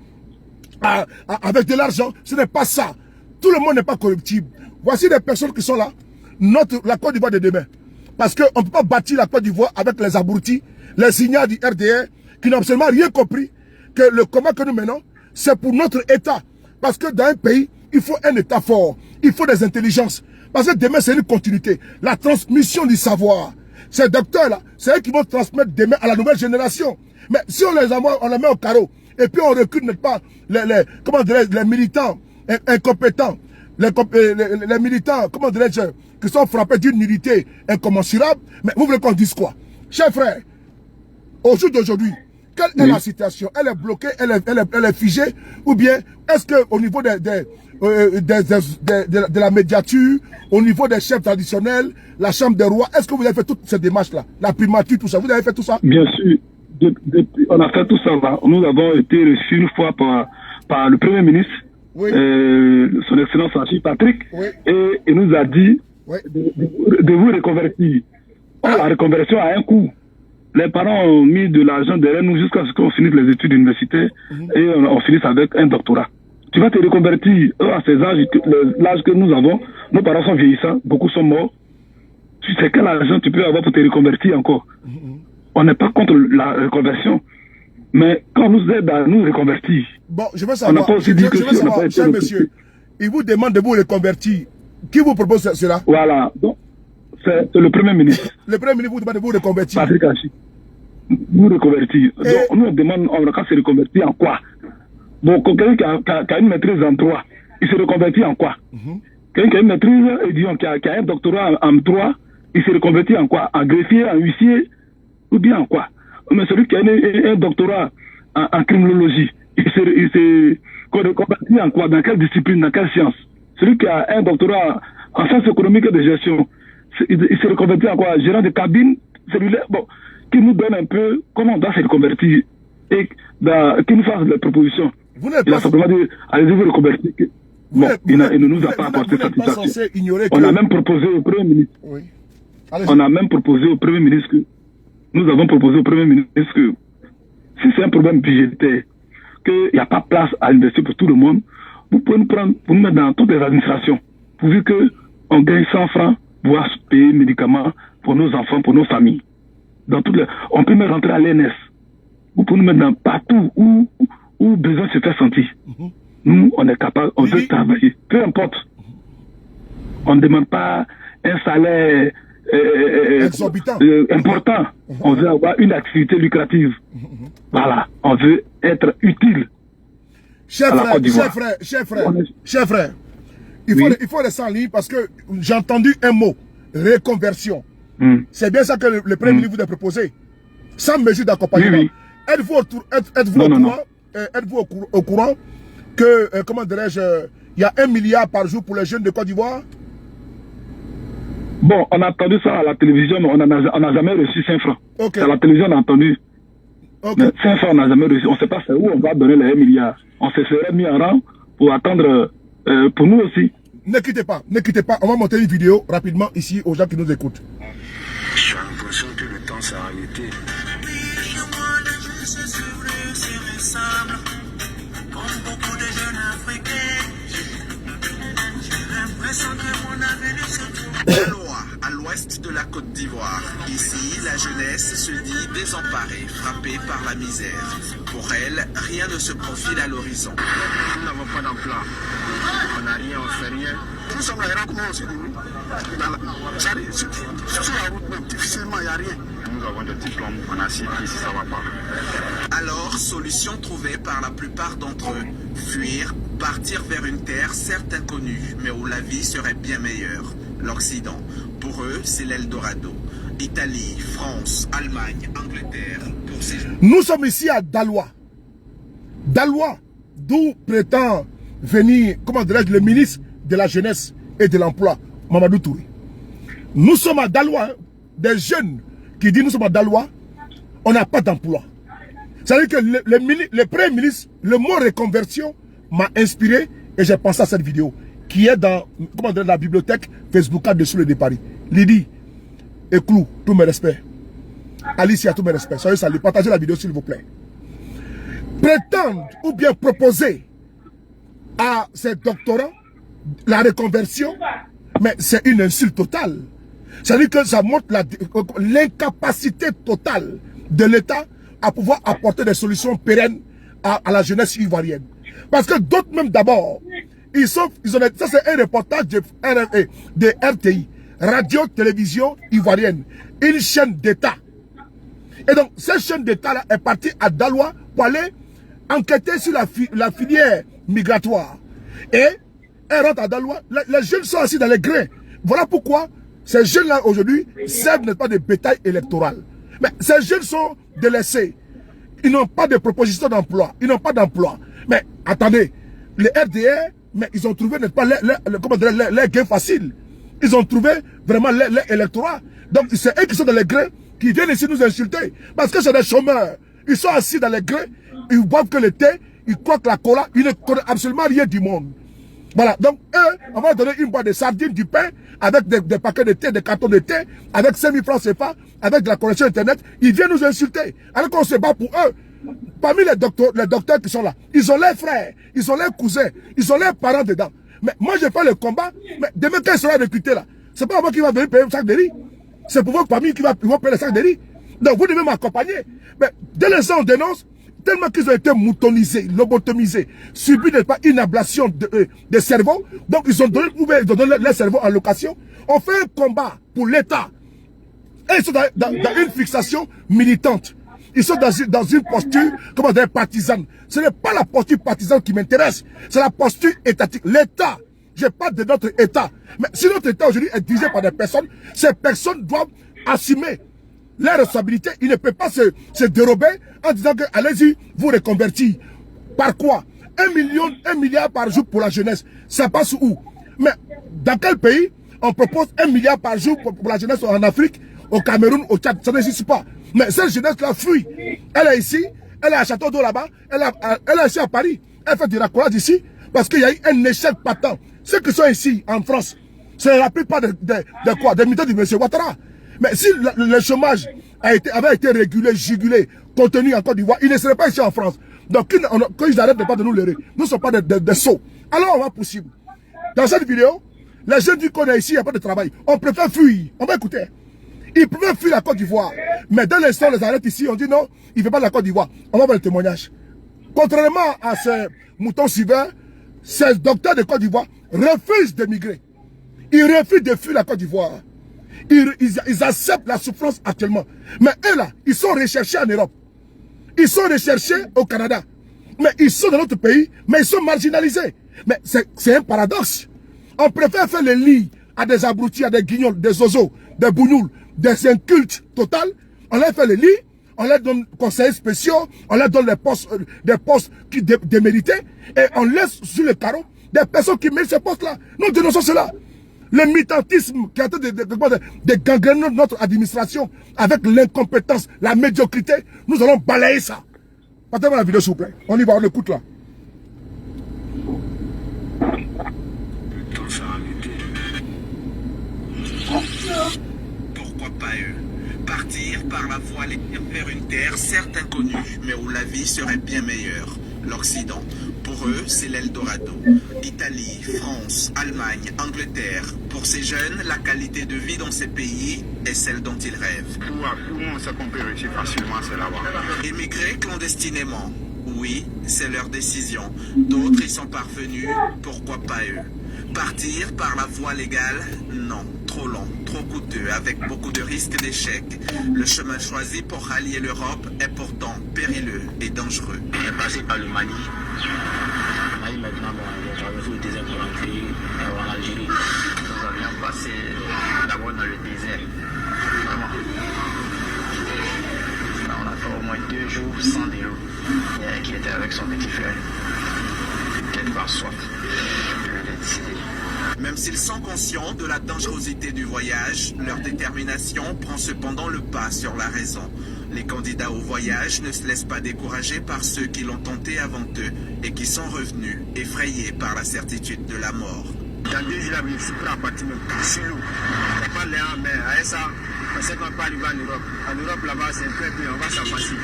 avec de l'argent. Ce n'est pas ça. Tout le monde n'est pas corruptible. Voici des personnes qui sont là. La Côte d'Ivoire de demain. Parce qu'on ne peut pas bâtir la Côte d'Ivoire avec les abrutis, les signaux du RDR, qui n'ont absolument rien compris que le combat que nous menons, c'est pour notre État. Parce que dans un pays, il faut un État fort. Il faut des intelligences. Parce que demain, c'est une continuité. La transmission du savoir. Ces docteurs-là, c'est eux qui vont transmettre demain à la nouvelle génération. Mais si on les envoie, on les met au carreau, et puis on recrute, n'est-ce pas, les militants incompétents, les militants, comment dirais-je, qui sont frappés d'une nullité incommensurable, mais vous voulez qu'on dise quoi? Chers frères, au jour d'aujourd'hui, quelle est la situation? Elle est bloquée, elle est figée, ou bien est-ce qu'au niveau de la médiature, au niveau des chefs traditionnels, la chambre des rois. Est-ce que vous avez fait toutes ces démarches-là? La primature, tout ça. Vous avez fait tout ça? Bien sûr. On a fait tout ça là. Nous avons été reçus une fois par le Premier ministre, oui. son Excellence Achille Patrick, oui. et il nous a dit oui. de vous reconvertir. La reconversion a un coût. Les parents ont mis de l'argent derrière nous jusqu'à ce qu'on finisse les études universitaires et on finisse avec un doctorat. Tu vas te reconvertir à ces âges, l'âge que nous avons, nos parents sont vieillissants, beaucoup sont morts. Tu sais quel argent tu peux avoir pour te reconvertir encore? On n'est pas contre la reconversion, mais quand on nous aide à nous reconvertir, bon, je veux savoir, on n'a pas aussi dit que veux savoir, cher monsieur, il vous demande de vous reconvertir. Qui vous propose cela? Voilà, donc c'est le Premier ministre. Le Premier ministre vous demande de vous reconvertir. Patrick Achille. Vous reconvertir. Donc, nous on demande, on va se reconvertir en quoi? Bon, quelqu'un qui a une maîtrise en droit, il se reconvertit en quoi? Quelqu'un qui a une maîtrise, disons, qui a un doctorat en droit, il se reconvertit en quoi? En greffier, en huissier, ou bien en quoi? Mais celui qui a un doctorat en criminologie, il se reconvertit en quoi? Dans quelle discipline, dans quelle science? Celui qui a un doctorat en sciences économiques et de gestion, il se reconvertit en quoi? Gérant de cabine, celui-là, bon, qui nous donne un peu comment on doit se reconvertir et qui nous fasse des propositions. Il a simplement dit, allez-y vous reconvertir. Bon, il ne nous a pas apporté satisfaction. On a même proposé au Premier ministre. Oui. On a même proposé au Premier ministre que nous avons proposé au Premier ministre que si c'est un problème budgétaire, qu'il n'y a pas place à investir pour tout le monde, vous pouvez nous prendre, pour nous mettre dans toutes les administrations, pourvu qu'on gagne 100 francs pour payer médicaments pour nos enfants, pour nos familles. Dans toutes les... On peut même rentrer à l'ENS. Vous pouvez nous mettre dans partout où besoin se fait sentir. Nous, on est capable, on veut travailler. Peu importe. On ne demande pas un salaire important. On veut avoir une activité lucrative. Voilà. On veut être utile. Cher frère, il faut rester en ligne parce que j'ai entendu un mot, reconversion. C'est bien ça que le Premier ministre vous a proposé. Sans mesure d'accompagnement. Oui. Êtes-vous au courant que, comment dirais-je, il y a 1 milliard par jour pour les jeunes de Côte d'Ivoire? Bon, on a entendu ça à la télévision, mais on n'a jamais reçu 5 francs. Okay. À la télévision, on a entendu. Okay. Mais 5 francs, on n'a jamais reçu. On ne sait pas où on va donner les 1 milliard. On se serait mis en rang pour attendre pour nous aussi. Ne quittez pas. On va monter une vidéo rapidement ici aux gens qui nous écoutent. J'ai l'impression que le temps s'est arrêté. Comme beaucoup de jeunes Africains, j'ai l'impression que mon avenir se trouve à l'ouest de la Côte d'Ivoire. Ici, la jeunesse se dit désemparée, frappée par la misère. Pour elle, rien ne se profile à l'horizon. Nous n'avons pas d'emploi. On n'a rien, on ne fait rien. Nous sommes là, comment on se dit? Sur la route, même, difficilement, il n'y a rien. Nous avons des diplômes, on a 6 pieds, ça ne va pas. Alors, solution trouvée par la plupart d'entre eux, fuir, partir vers une terre certes inconnue, mais où la vie serait bien meilleure. L'Occident, pour eux, c'est l'Eldorado. Italie, France, Allemagne, Angleterre, pour ces jeunes. Nous sommes ici à Daloa. Daloa, d'où prétend venir, comment dirais-je, le ministre de la Jeunesse et de l'Emploi, Mamadou Touré. Nous sommes à Daloa, hein, des jeunes qui disent nous sommes à Daloa, on n'a pas d'emploi. C'est-à-dire que le Premier ministre, le mot reconversion m'a inspiré et j'ai pensé à cette vidéo qui est dans, comment dire, la bibliothèque Facebook de Soule de Paris. Lydie et Clou, tous mes respects. Alicia, tous mes respects. Soyez salués. Partagez la vidéo s'il vous plaît. Prétendre ou bien proposer à ces doctorants la reconversion, mais c'est une insulte totale. C'est-à-dire que ça montre l'incapacité totale de l'État à pouvoir apporter des solutions pérennes à la jeunesse ivoirienne. Parce que d'autres même d'abord, ça c'est un reportage de RTI, Radio Télévision Ivoirienne, une chaîne d'État. Et donc cette chaîne d'État est partie à Daloa pour aller enquêter sur la filière migratoire. Et elle rentre à Daloa, les jeunes sont assis dans les grains. Voilà pourquoi ces jeunes-là aujourd'hui servent n'est pas de bétail électoral. Mais ces jeunes sont délaissés. Ils n'ont pas de proposition d'emploi. Ils n'ont pas d'emploi. Mais attendez, le RDR mais ils ont trouvé, n'est-ce pas, les gains faciles. Ils ont trouvé vraiment l'électorat. Donc, c'est eux qui sont dans les grains, qui viennent ici nous insulter. Parce que c'est des chômeurs. Ils sont assis dans les grains, ils boivent que le thé, ils croient que la cola, ils ne connaissent absolument rien du monde. Voilà, donc eux, on va donner une boîte de sardines, du pain, avec des paquets de thé, des cartons de thé, avec 5000 francs CFA, avec de la connexion Internet, ils viennent nous insulter. Alors qu'on se bat pour eux. Parmi les docteurs qui sont là, ils ont leurs frères, ils ont leurs cousins, ils ont leurs parents dedans. Mais moi, je fais le combat, mais demain, quand ils seront recrutés là, c'est pas moi qui va venir payer le sac de riz. C'est pour votre famille qui va payer le sac de riz. Donc, vous devez m'accompagner. Mais dès l'instant on dénonce, tellement qu'ils ont été moutonisés, lobotomisés, subi pas une ablation de cerveau, donc ils ont donné leur cerveau en location. On fait un combat pour l'État. Et ils sont dans une fixation militante. Ils sont dans une posture, comment dire, partisane. Ce n'est pas la posture partisane qui m'intéresse, c'est la posture étatique. L'État, je parle de notre État. Mais si notre État aujourd'hui est dirigé par des personnes, ces personnes doivent assumer leurs responsabilités. Ils ne peuvent pas se dérober en disant que allez-y, vous reconvertir. Par quoi? 1 milliard par jour pour la jeunesse. Ça passe où? Mais dans quel pays on propose 1 milliard par jour pour la jeunesse en Afrique, au Cameroun, au Tchad? Ça n'existe pas. Mais cette jeunesse-là fuit. Elle est ici, elle est à Château d'Eau là-bas, elle est ici à Paris. Elle fait du racolage ici parce qu'il y a eu un échec patent. Ceux qui sont ici en France, c'est la plupart de quoi? Des militants du M. Ouattara. Mais si le chômage avait été régulé, jugulé, contenu en Côte d'Ivoire, il ne serait pas ici en France. Donc quand ils arrêtent de pas de nous leurrer, nous ne sommes pas des sots. Alors on va possible. Dans cette vidéo, les jeunes disent qu'on est ici, il n'y a pas de travail. On préfère fuir. On va écouter. Ils préfèrent fuir la Côte d'Ivoire. Mais dans l'instant, les arrêtent ici, on dit non, il ne fait pas de la Côte d'Ivoire. On va voir le témoignage. Contrairement à ces moutons suivants, ces docteurs de Côte d'Ivoire refusent d'émigrer. Ils refusent de fuir la Côte d'Ivoire. Ils acceptent la souffrance actuellement. Mais eux là, ils sont recherchés en Europe. Ils sont recherchés au Canada. Mais ils sont dans notre pays, mais ils sont marginalisés. Mais c'est un paradoxe. On préfère faire le lit à des abrutis, à des guignols, des oiseaux, des bougnoules, des incultes total. On leur fait le lit, on leur donne conseillers spéciaux, on leur donne des postes qui démérités, et on laisse sur le carreau des personnes qui méritent ces postes-là. Nous dénonçons cela. Le militantisme qui est en train de gangréner notre administration avec l'incompétence, la médiocrité, nous allons balayer ça. Partez-moi la vidéo s'il vous plaît. On y va, on écoute là. Pourquoi pas eux? Partir par la voie vers une terre certes inconnue, mais où la vie serait bien meilleure. L'Occident, pour eux, c'est l'Eldorado. Italie, France, Allemagne, Angleterre. Pour ces jeunes, la qualité de vie dans ces pays est celle dont ils rêvent. Tout le monde sait qu'on peut réussir facilement, c'est là-bas. Émigrer clandestinement, oui, c'est leur décision. D'autres y sont parvenus, pourquoi pas eux? Partir par la voie légale, non, trop long, trop coûteux, avec beaucoup de risques d'échec. Le chemin choisi pour rallier l'Europe est pourtant périlleux et dangereux. On est passé par le Mali. Mali maintenant, on a traversé le désert pour entrer en Algérie. Nous avions passé d'abord dans le désert. Vraiment. On a fait au moins 2 jours sans de l'eau. Qui était avec son petit frère. Peut-être par soif. Même s'ils sont conscients de la dangerosité du voyage, leur détermination prend cependant le pas sur la raison. Les candidats au voyage ne se laissent pas décourager par ceux qui l'ont tenté avant eux et qui sont revenus, effrayés par la certitude de la mort. Dans 2 jours, je suis prêt à partir sur l'eau. C'est pas l'air, mais avec ça, on sait qu'on va pas arriver en Europe. En Europe, là-bas, c'est un peu plus, on va s'en passer.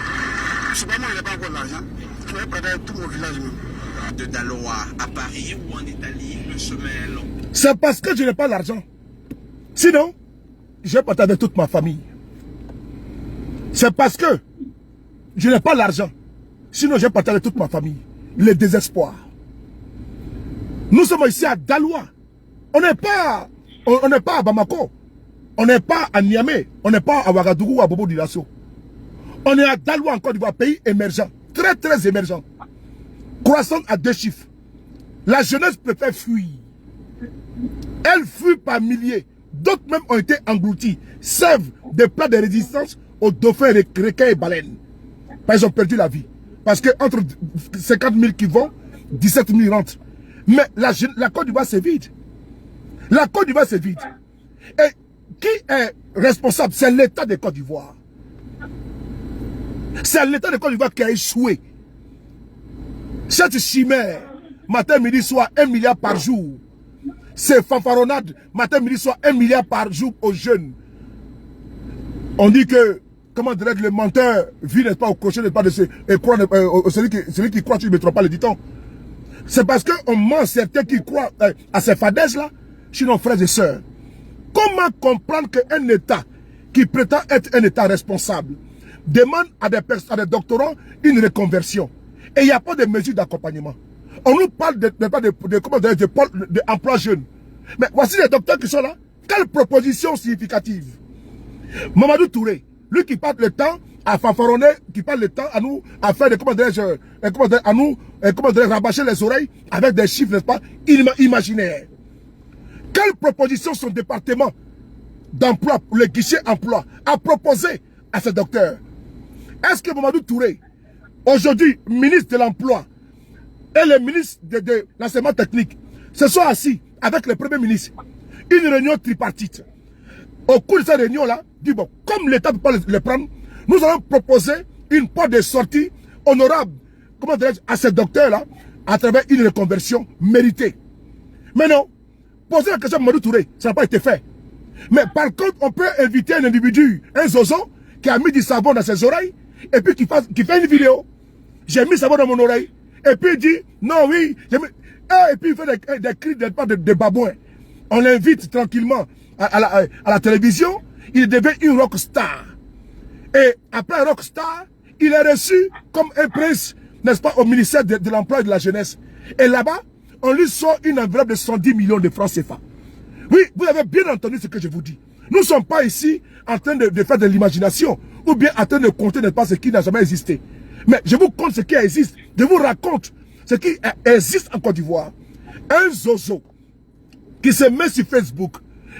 Je sais pas, moi, il n'y a pas encore l'argent. Je vais prendre tout mon village même. De Daloa à Paris ou en Italie, le chemin est long. C'est parce que je n'ai pas l'argent. Sinon, je vais partager toute ma famille. C'est parce que je n'ai pas l'argent. Sinon, je vais partager toute ma famille. Le désespoir. Nous sommes ici à Daloa. On n'est pas à Bamako. On n'est pas à Niamey. On n'est pas à Ouagadougou ou à Bobo Dioulasso. On est à Daloa en Côte d'Ivoire, pays émergent. Très, très émergent. Croissant à 2 chiffres. La jeunesse préfère fuir. Elle fuit par milliers. D'autres même ont été engloutis. Servent des plats de résistance aux dauphins, requins et baleines. Ils ont perdu la vie. Parce que entre 50 000 qui vont, 17 000 rentrent. Mais la Côte d'Ivoire, c'est vide. La Côte d'Ivoire, c'est vide. Et qui est responsable? C'est l'État de Côte d'Ivoire. C'est l'État de Côte d'Ivoire qui a échoué. Cette chimère, matin, midi, soir, 1 milliard par jour. C'est fanfaronnade, matin, midi, soir, 1 milliard par jour aux jeunes. On dit que, comment dirais-je, le menteur vit, n'est-ce pas, au crochet, n'est-ce pas, de celui qui croit, tu ne me trompes pas le dit-on. C'est parce qu'on ment certains qui croient à ces fadaises-là, chez nos frères et sœurs. Comment comprendre qu'un État qui prétend être un État responsable demande à des doctorants une reconversion et il n'y a pas de mesures d'accompagnement? On nous parle d'emploi jeune. Mais voici les docteurs qui sont là. Quelle proposition significative? Mamadou Touré, lui qui passe le temps à fanfaronner, qui passe le temps à nous, à faire des, rabâcher les oreilles avec des chiffres, n'est-ce pas, imaginaires. Quelle proposition son département d'emploi, le guichet emploi, a proposé à ce docteur? Est-ce que Mamadou Touré, aujourd'hui, ministre de l'Emploi, et le ministre de l'enseignement technique, se sont assis avec le premier ministre, une réunion tripartite? Au cours de cette réunion-là, dit bon, comme l'État ne peut pas le prendre, nous allons proposer une porte de sortie honorable, comment dirais-je, à ce docteur-là, à travers une reconversion méritée. Mais non, poser la question à Mamadou Touré, ça n'a pas été fait. Mais par contre, on peut inviter un individu, un zozo, qui a mis du savon dans ses oreilles, et puis qui fait une vidéo. J'ai mis du savon dans mon oreille, et puis il dit, non, oui, et puis il fait des cris de babouin. On l'invite tranquillement à la télévision, il devient une rock star. Et après rock star, il est reçu comme un prince, n'est-ce pas, au ministère de l'Emploi et de la Jeunesse. Et là-bas, on lui sort une enveloppe de 110 millions de francs CFA. Oui, vous avez bien entendu ce que je vous dis. Nous ne sommes pas ici en train de faire de l'imagination ou bien en train de compter, n'est-ce pas, ce qui n'a jamais existé. Mais je vous compte ce qui existe. Je vous raconte ce qui existe en Côte d'Ivoire. Un zozo qui se met sur Facebook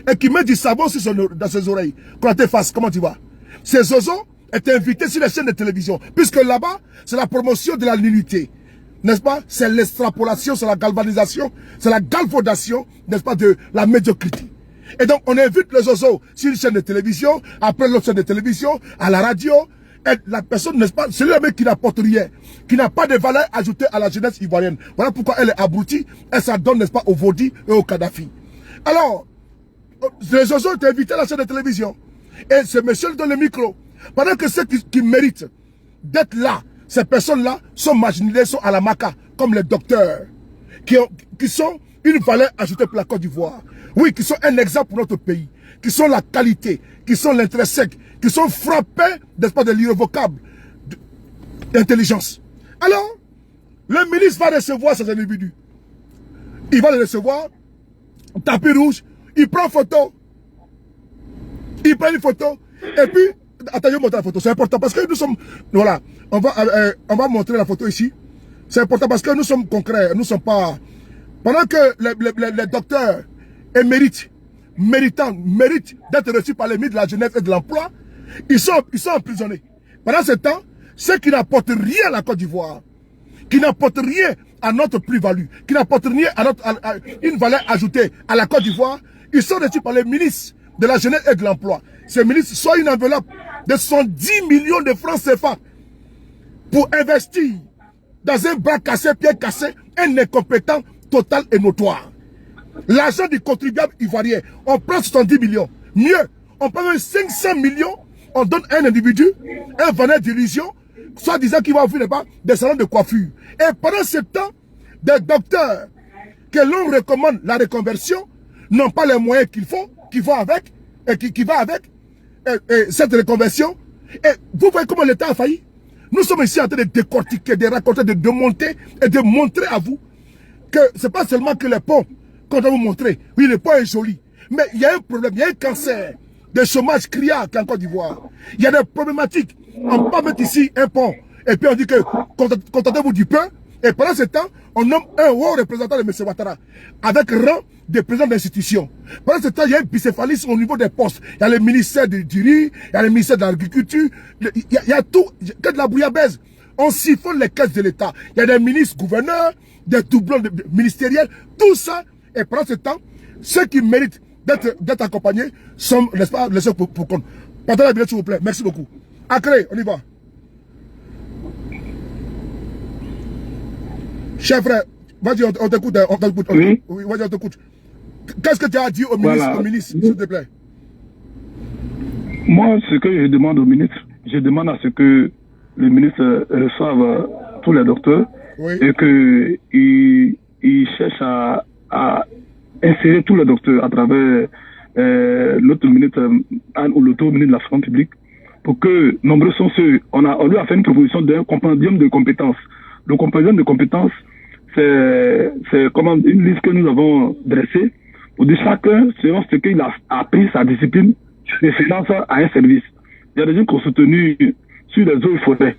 et qui met du savon dans ses oreilles, quand tu fasses, comment tu vois? Ce zozo est invité sur les chaînes de télévision, puisque là-bas, c'est la promotion de la nullité. N'est-ce pas? C'est l'extrapolation, c'est la galvanisation, c'est la galvaudation, n'est-ce pas, de la médiocrité. Et donc, on invite le zozo sur une chaîne de télévision, après l'autre chaîne de télévision, à la radio, et la personne, n'est-ce pas, c'est le mec qui n'apporte rien, qui n'a pas de valeur ajoutée à la jeunesse ivoirienne. Voilà pourquoi elle est abrutie, et ça donne, n'est-ce pas, au Vodi et au Kadhafi. Alors, le zozo est invité à la chaîne de télévision, et ce monsieur lui donne le micro. Pendant que ceux qui méritent d'être là, ces personnes-là sont marginalisées, sont à la maca, comme les docteurs, qui sont une valeur ajoutée pour la Côte d'Ivoire. Oui, qui sont un exemple pour notre pays, qui sont la qualité, qui sont l'intrinsèque, qui sont frappés, n'est-ce pas, de l'irrévocable d'intelligence. Alors, le ministre va recevoir ces individus. Il va les recevoir, tapis rouge, il prend photo. Il prend une photo, et puis, attendez, je montre la photo, c'est important parce que nous sommes, voilà, on va montrer la photo ici. C'est important parce que nous sommes concrets, nous ne sommes pas, pendant que les docteurs méritent d'être reçus par les ministres de la Jeunesse et de l'Emploi, ils sont emprisonnés. Pendant ce temps, ceux qui n'apportent rien à la Côte d'Ivoire, qui n'apportent rien à notre plus-value, qui n'apportent rien à une valeur ajoutée à la Côte d'Ivoire, ils sont reçus par les ministres de la Jeunesse et de l'Emploi. Ces ministres sont une enveloppe de 110 millions de francs CFA pour investir dans un bras cassé, pied cassé, un incompétent total et notoire. L'argent du contribuable ivoirien, on prend 70 millions. Mieux, on prend 500 millions, on donne à un individu, un vendeur d'illusion, soit disant qu'il va ouvrir des salons de coiffure. Et pendant ce temps, des docteurs que l'on recommande la reconversion n'ont pas les moyens qu'il faut, qui vont avec, et qui va avec cette reconversion. Et vous voyez comment l'État a failli. Nous sommes ici en train de décortiquer, de raconter, de démonter et de montrer à vous que ce n'est pas seulement que les ponts qu'on doit vous montrer. Oui, le pont est joli, mais il y a un problème, il y a un cancer de chômage criard en Côte d'Ivoire. Il y a des problématiques. On peut pas mettre ici un pont et puis on dit que contentez-vous du peu. Et pendant ce temps, on nomme un haut représentant de M. Ouattara avec rang de président d'institution. Pendant ce temps, il y a un bicéphalisme au niveau des postes. Il y a le ministère du riz, il y a le ministère de l'agriculture, il y a tout, que de la bouillabaisse. On siphonne les caisses de l'État. Il y a des ministres, gouverneurs, des doublons ministériels. Tout ça. Et pendant ce temps, ceux qui méritent d'être accompagnés sont, n'est-ce pas, laissés pour compte. Pardonnez la vidéo, s'il vous plaît. Merci beaucoup. Acré, on y va. Cher frère, vas-y, on t'écoute. Oui. Oui, vas-y, on t'écoute. Qu'est-ce que tu as dit au ministre, s'il te plaît? Moi, ce que je demande au ministre, je demande à ce que le ministre reçoive tous les docteurs, oui, et qu'il cherche à insérer tous les docteurs à travers l'autre ministre ou l'autre ministre de la fonction publique, pour que nombreux sont ceux. On lui a fait une proposition d'un compendium de compétences. Le compendium de compétences, c'est comment une liste que nous avons dressée pour dire chacun selon ce qu'il a appris, sa discipline, référence à un service. Il y a des gens qui ont soutenu sur les eaux et forêts.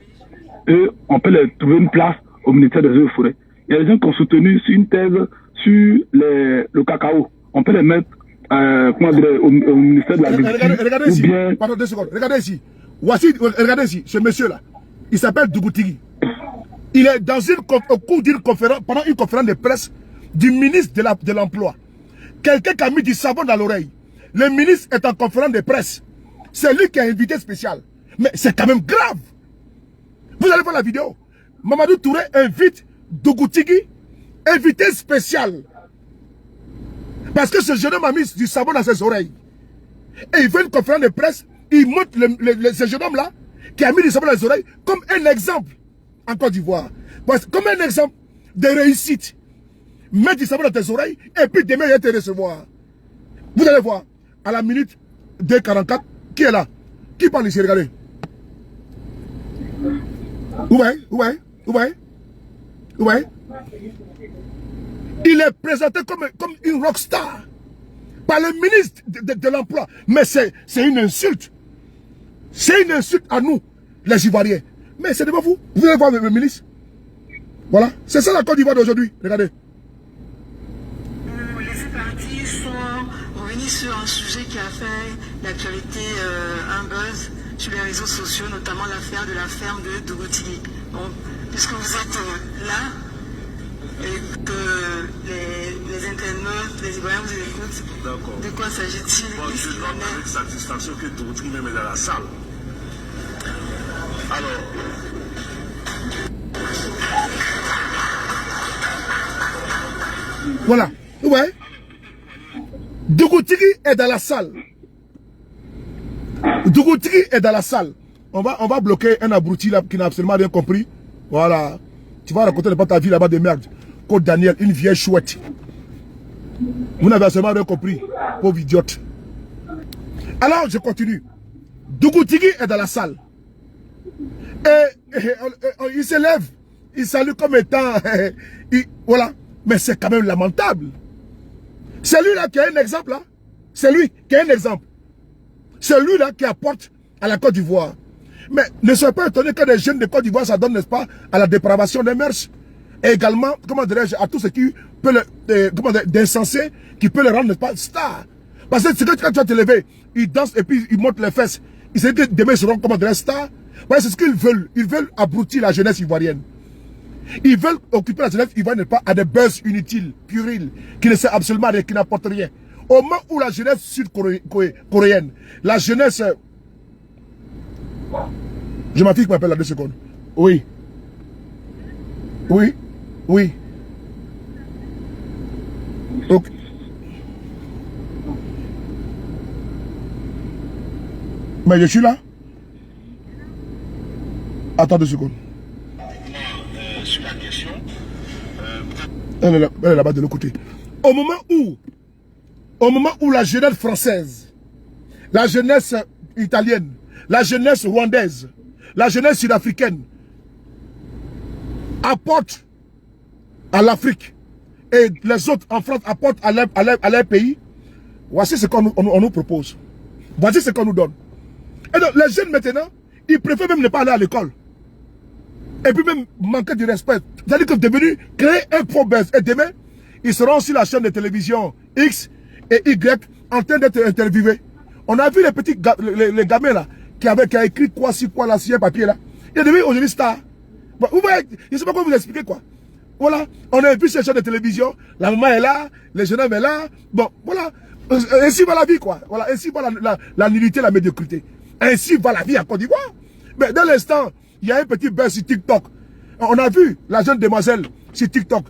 Et on peut les trouver une place au ministère des eaux et forêts. Il y a des gens qui ont soutenu sur une thèse sur le cacao. On peut les mettre au ministère de l'Agriculture. Regardez ici, pardon 2 secondes. Regardez ici. Regardez ici, ce monsieur-là. Il s'appelle Dougoutiri. Il est au cours d'une conférence, pendant une conférence de presse du ministre de l'Emploi. Quelqu'un qui a mis du savon dans l'oreille. Le ministre est en conférence de presse. C'est lui qui a invité spécial. Mais c'est quand même grave. Vous allez voir la vidéo. Mamadou Touré invite Dougoutiri, invité spécial. Parce que ce jeune homme a mis du savon dans ses oreilles. Et il fait une conférence de presse. Il montre ce jeune homme-là qui a mis du savon dans ses oreilles comme un exemple en Côte d'Ivoire. Comme un exemple de réussite. Mets du savon dans tes oreilles et puis demain il va te recevoir. Vous allez voir. À la minute 2:44, qui est là? Qui parle ici? Regardez. Ouais. Il est présenté comme une rockstar par le ministre de l'Emploi. Mais c'est une insulte. C'est une insulte à nous, les Ivoiriens. Mais c'est devant vous. Vous allez voir le ministre. Voilà. C'est ça la Côte d'Ivoire d'aujourd'hui. Regardez. Les partis sont revenus sur un sujet qui a fait l'actualité, un buzz sur les réseaux sociaux, notamment l'affaire de la ferme de Dougoutiri. Bon, puisque vous êtes là, et que les internautes, les Ivoiriens vous écoutent, de quoi s'agit-il? Bon, je note avec satisfaction que Dougoutiri même est dans la salle. Alors... Voilà. Ouais. Dougoutiri est dans la salle. Dougoutiri est dans la salle. On va bloquer un abruti là qui n'a absolument rien compris. Voilà. Tu vas raconter pas ta vie là-bas de merde. Côte Daniel, une vieille chouette. Vous n'avez absolument rien compris. Pauvre idiote. Alors, je continue. Dougoutiri est dans la salle. Et il se lève. Il salue comme étant... voilà. Mais c'est quand même lamentable. C'est lui là qui a un exemple là. C'est lui qui a un exemple. C'est lui là qui apporte à la Côte d'Ivoire. Mais ne soyez pas étonnés que les jeunes de Côte d'Ivoire, ça donne, n'est-ce pas, à la dépravation des mœurs. Et également, comment dirais-je, à tout ce qui peut d'insensé, qui peut les rendre, n'est-ce pas, stars. Parce que c'est que quand tu vas te lever, ils dansent et puis ils montent les fesses. Ils savent que demain ils seront, comment dirais-je, stars. Voilà, c'est ce qu'ils veulent. Ils veulent abrutir la jeunesse ivoirienne. Ils veulent occuper la jeunesse ivoirienne, n'est-ce pas, à des buzz inutiles, puriles, qui ne servent absolument à rien, qui n'apportent rien. Au moment où la jeunesse sud-coréenne, la jeunesse... Je ma fille qui m'appelle à 2 secondes. Oui. Oui. Oui. Ok. Mais je suis là. Attends 2 secondes. Sur la question... Elle est là-bas de l'autre côté. Au moment où la jeunesse française, la jeunesse italienne, la jeunesse rwandaise, la jeunesse sud-africaine apporte à l'Afrique et les autres en France apportent à leur pays, voici ce qu'on nous propose. Voici ce qu'on nous donne. Et donc les jeunes maintenant, ils préfèrent même ne pas aller à l'école. Et puis même manquer de respect. C'est-à-dire que devenu créer un faux buzz. Et demain, ils seront sur la chaîne de télévision X et Y en train d'être interviewés. On a vu les petits les gamins là qui a écrit quoi sur quoi là sur un papier là. Il est devenu aujourd'hui star. Bon, vous voyez, je ne sais pas comment vous expliquer quoi. Voilà, on a vu ces chaînes de télévision, la maman est là, le jeune homme est là. Bon, voilà. Ainsi va la vie, quoi. Voilà, ainsi va la nullité, la médiocrité. Ainsi va la vie à Côte d'Ivoire. Mais dans l'instant, il y a un petit buzz sur TikTok. On a vu la jeune demoiselle sur TikTok.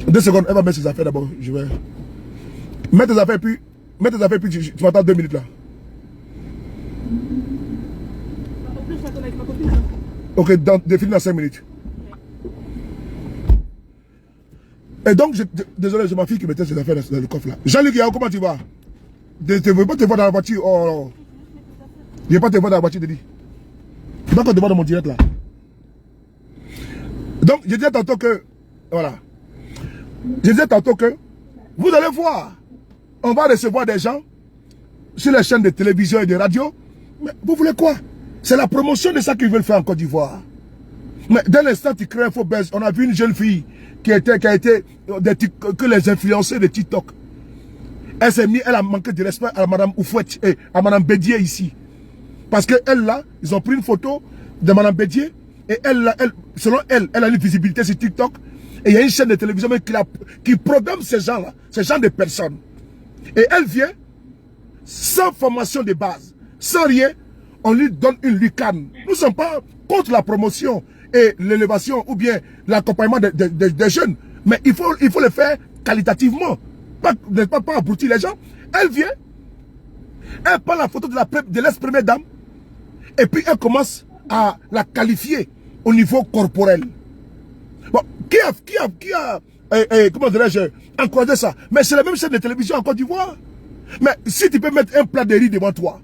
2 secondes, elle va mettre ses affaires d'abord. Je vais. Mets tes affaires, puis tu m'attends 2 minutes là. Ok, défile dans 5 minutes. Et donc, désolé, c'est ma fille qui mettait ses affaires dans le coffre là. Jean-Luc, comment tu vas? Je ne veux pas te voir dans la voiture. Oh. Je ne veux pas te voir dans la voiture, Dédi. Tu vas encore te voir dans mon direct là. Donc, je disais tantôt que. Voilà. Je disais tantôt que. Vous allez voir. On va recevoir des gens sur les chaînes de télévision et de radio. Mais vous voulez quoi? C'est la promotion de ça qu'ils veulent faire en Côte d'Ivoire. Mais dès l'instant, tu crées un faux buzz. On a vu une jeune fille qui a été que les influenceurs de TikTok. Elle a manqué de respect à Madame Oufouette et à Madame Bédier ici. Parce que elle là, ils ont pris une photo de Madame Bédier et selon elle a une visibilité sur TikTok. Et il y a une chaîne de télévision qui programme ces gens-là, ces gens de personnes. Et elle vient sans formation de base, sans rien, on lui donne une lucane. Nous ne sommes pas contre la promotion et l'élévation ou bien l'accompagnement des jeunes. Mais il faut le faire qualitativement. Pas abrutir les gens. Elle vient, elle prend la photo de l'ex-première dame et puis elle commence à la qualifier au niveau corporel. Bon, qui a comment dirais-je, encouragé ça? Mais c'est la même chaîne de télévision en Côte d'Ivoire. Mais si tu peux mettre un plat de riz devant toi,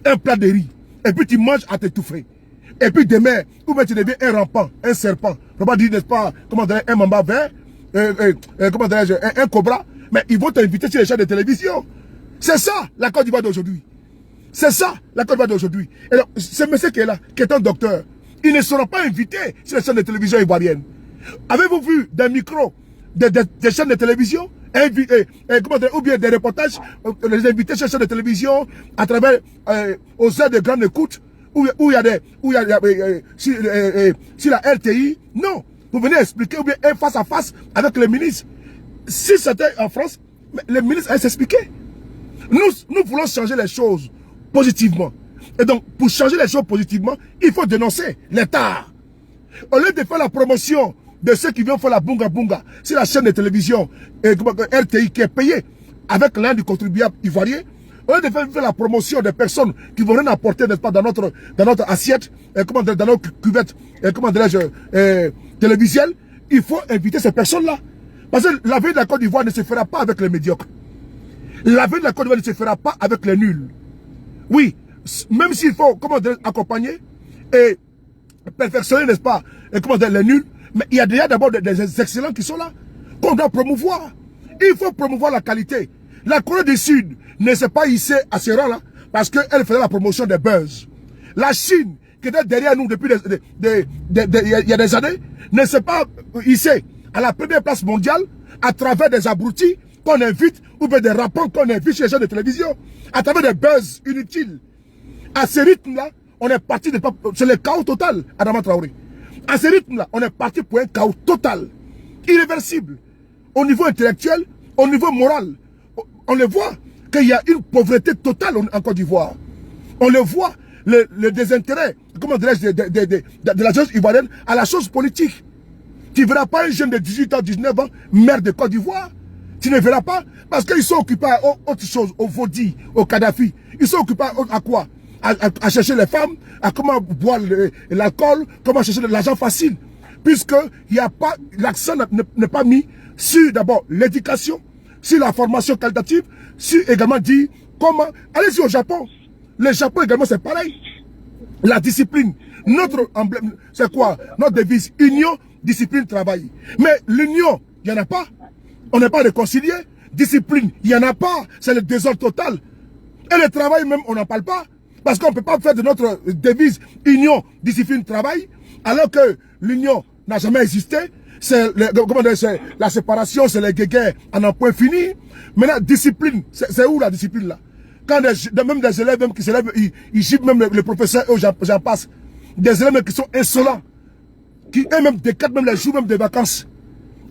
un plat de riz, et puis tu manges à t'étouffer, et puis demain, ou bien tu deviens un rampant, un serpent, on va dire, n'est-ce pas, comment dirais-je, un mamba vert, comment dirais-je, un cobra, mais ils vont t'inviter sur les chaînes de télévision. C'est ça, la Côte d'Ivoire d'aujourd'hui. C'est ça, la Côte d'Ivoire d'aujourd'hui. Et donc, ce monsieur qui est là, qui est un docteur, ils ne seront pas invités sur les chaînes de télévision ivoiriennes. Avez-vous vu des micros, des chaînes de télévision, ou bien des reportages, les invités sur les chaînes de télévision, à travers, aux heures de grande écoute, où il y a sur la RTI? Non. Vous venez expliquer, ou bien un face à face avec les ministres. Si c'était en France, les ministres allaient s'expliquer. Nous voulons changer les choses positivement. Et donc, pour changer les choses positivement, il faut dénoncer l'État. Au lieu de faire la promotion de ceux qui viennent faire la bunga bunga, c'est la chaîne de télévision RTI qui est payée avec l'aide du contribuable ivoirien. Au lieu de faire la promotion des personnes qui vont rien apporter, n'est-ce pas, dans notre assiette, dans notre cuvette, télévisuelle, il faut inviter ces personnes-là. Parce que la vie de la Côte d'Ivoire ne se fera pas avec les médiocres. La vie de la Côte d'Ivoire ne se fera pas avec les nuls. Oui, même s'il faut accompagner et perfectionner, n'est-ce pas, les nuls, mais il y a déjà d'abord des excellents qui sont là, qu'on doit promouvoir. Il faut promouvoir la qualité. La Corée du Sud ne s'est pas hissée à ce rang-là parce qu'elle faisait la promotion des buzz. La Chine, qui était derrière nous depuis il y a des années, ne s'est pas hissée à la première place mondiale à travers des abrutis qu'on invite ou bien des rapports qu'on invite chez les gens de télévision, à travers des buzz inutiles. À ce rythme-là, on est parti, c'est le chaos total, Adama Traoré. À ce rythme-là, on est parti pour un chaos total, irréversible, au niveau intellectuel, au niveau moral. On le voit qu'il y a une pauvreté totale en Côte d'Ivoire. On le voit, le désintérêt, comment dirais-je, de la chose ivoirienne à la chose politique. Tu ne verras pas un jeune de 18 ans, 19 ans, maire de Côte d'Ivoire. Tu ne verras pas, parce qu'ils sont occupés à autre chose, au Vodi, au Kadhafi. Ils sont occupés à quoi? À chercher les femmes, à comment boire l'alcool, comment chercher de l'argent facile. Puisque l'accent n'est pas mis sur d'abord l'éducation, sur la formation qualitative, sur également dire comment, allez-y au Japon. Le Japon également c'est pareil. La discipline, notre emblème, c'est quoi? Notre devise, union, discipline, travail. Mais l'union, il n'y en a pas. On n'est pas réconcilié. Discipline, il n'y en a pas. C'est le désordre total. Et le travail même, on n'en parle pas. Parce qu'on ne peut pas faire de notre devise union, discipline, travail, alors que l'union n'a jamais existé. C'est la séparation, c'est les guéguerres en un point fini. Maintenant, discipline, c'est où la discipline là? Quand même des élèves même qui s'élèvent, ils gibent même le professeur, j'en passe. des élèves qui sont insolents, qui eux-mêmes décadent même les jours même des vacances.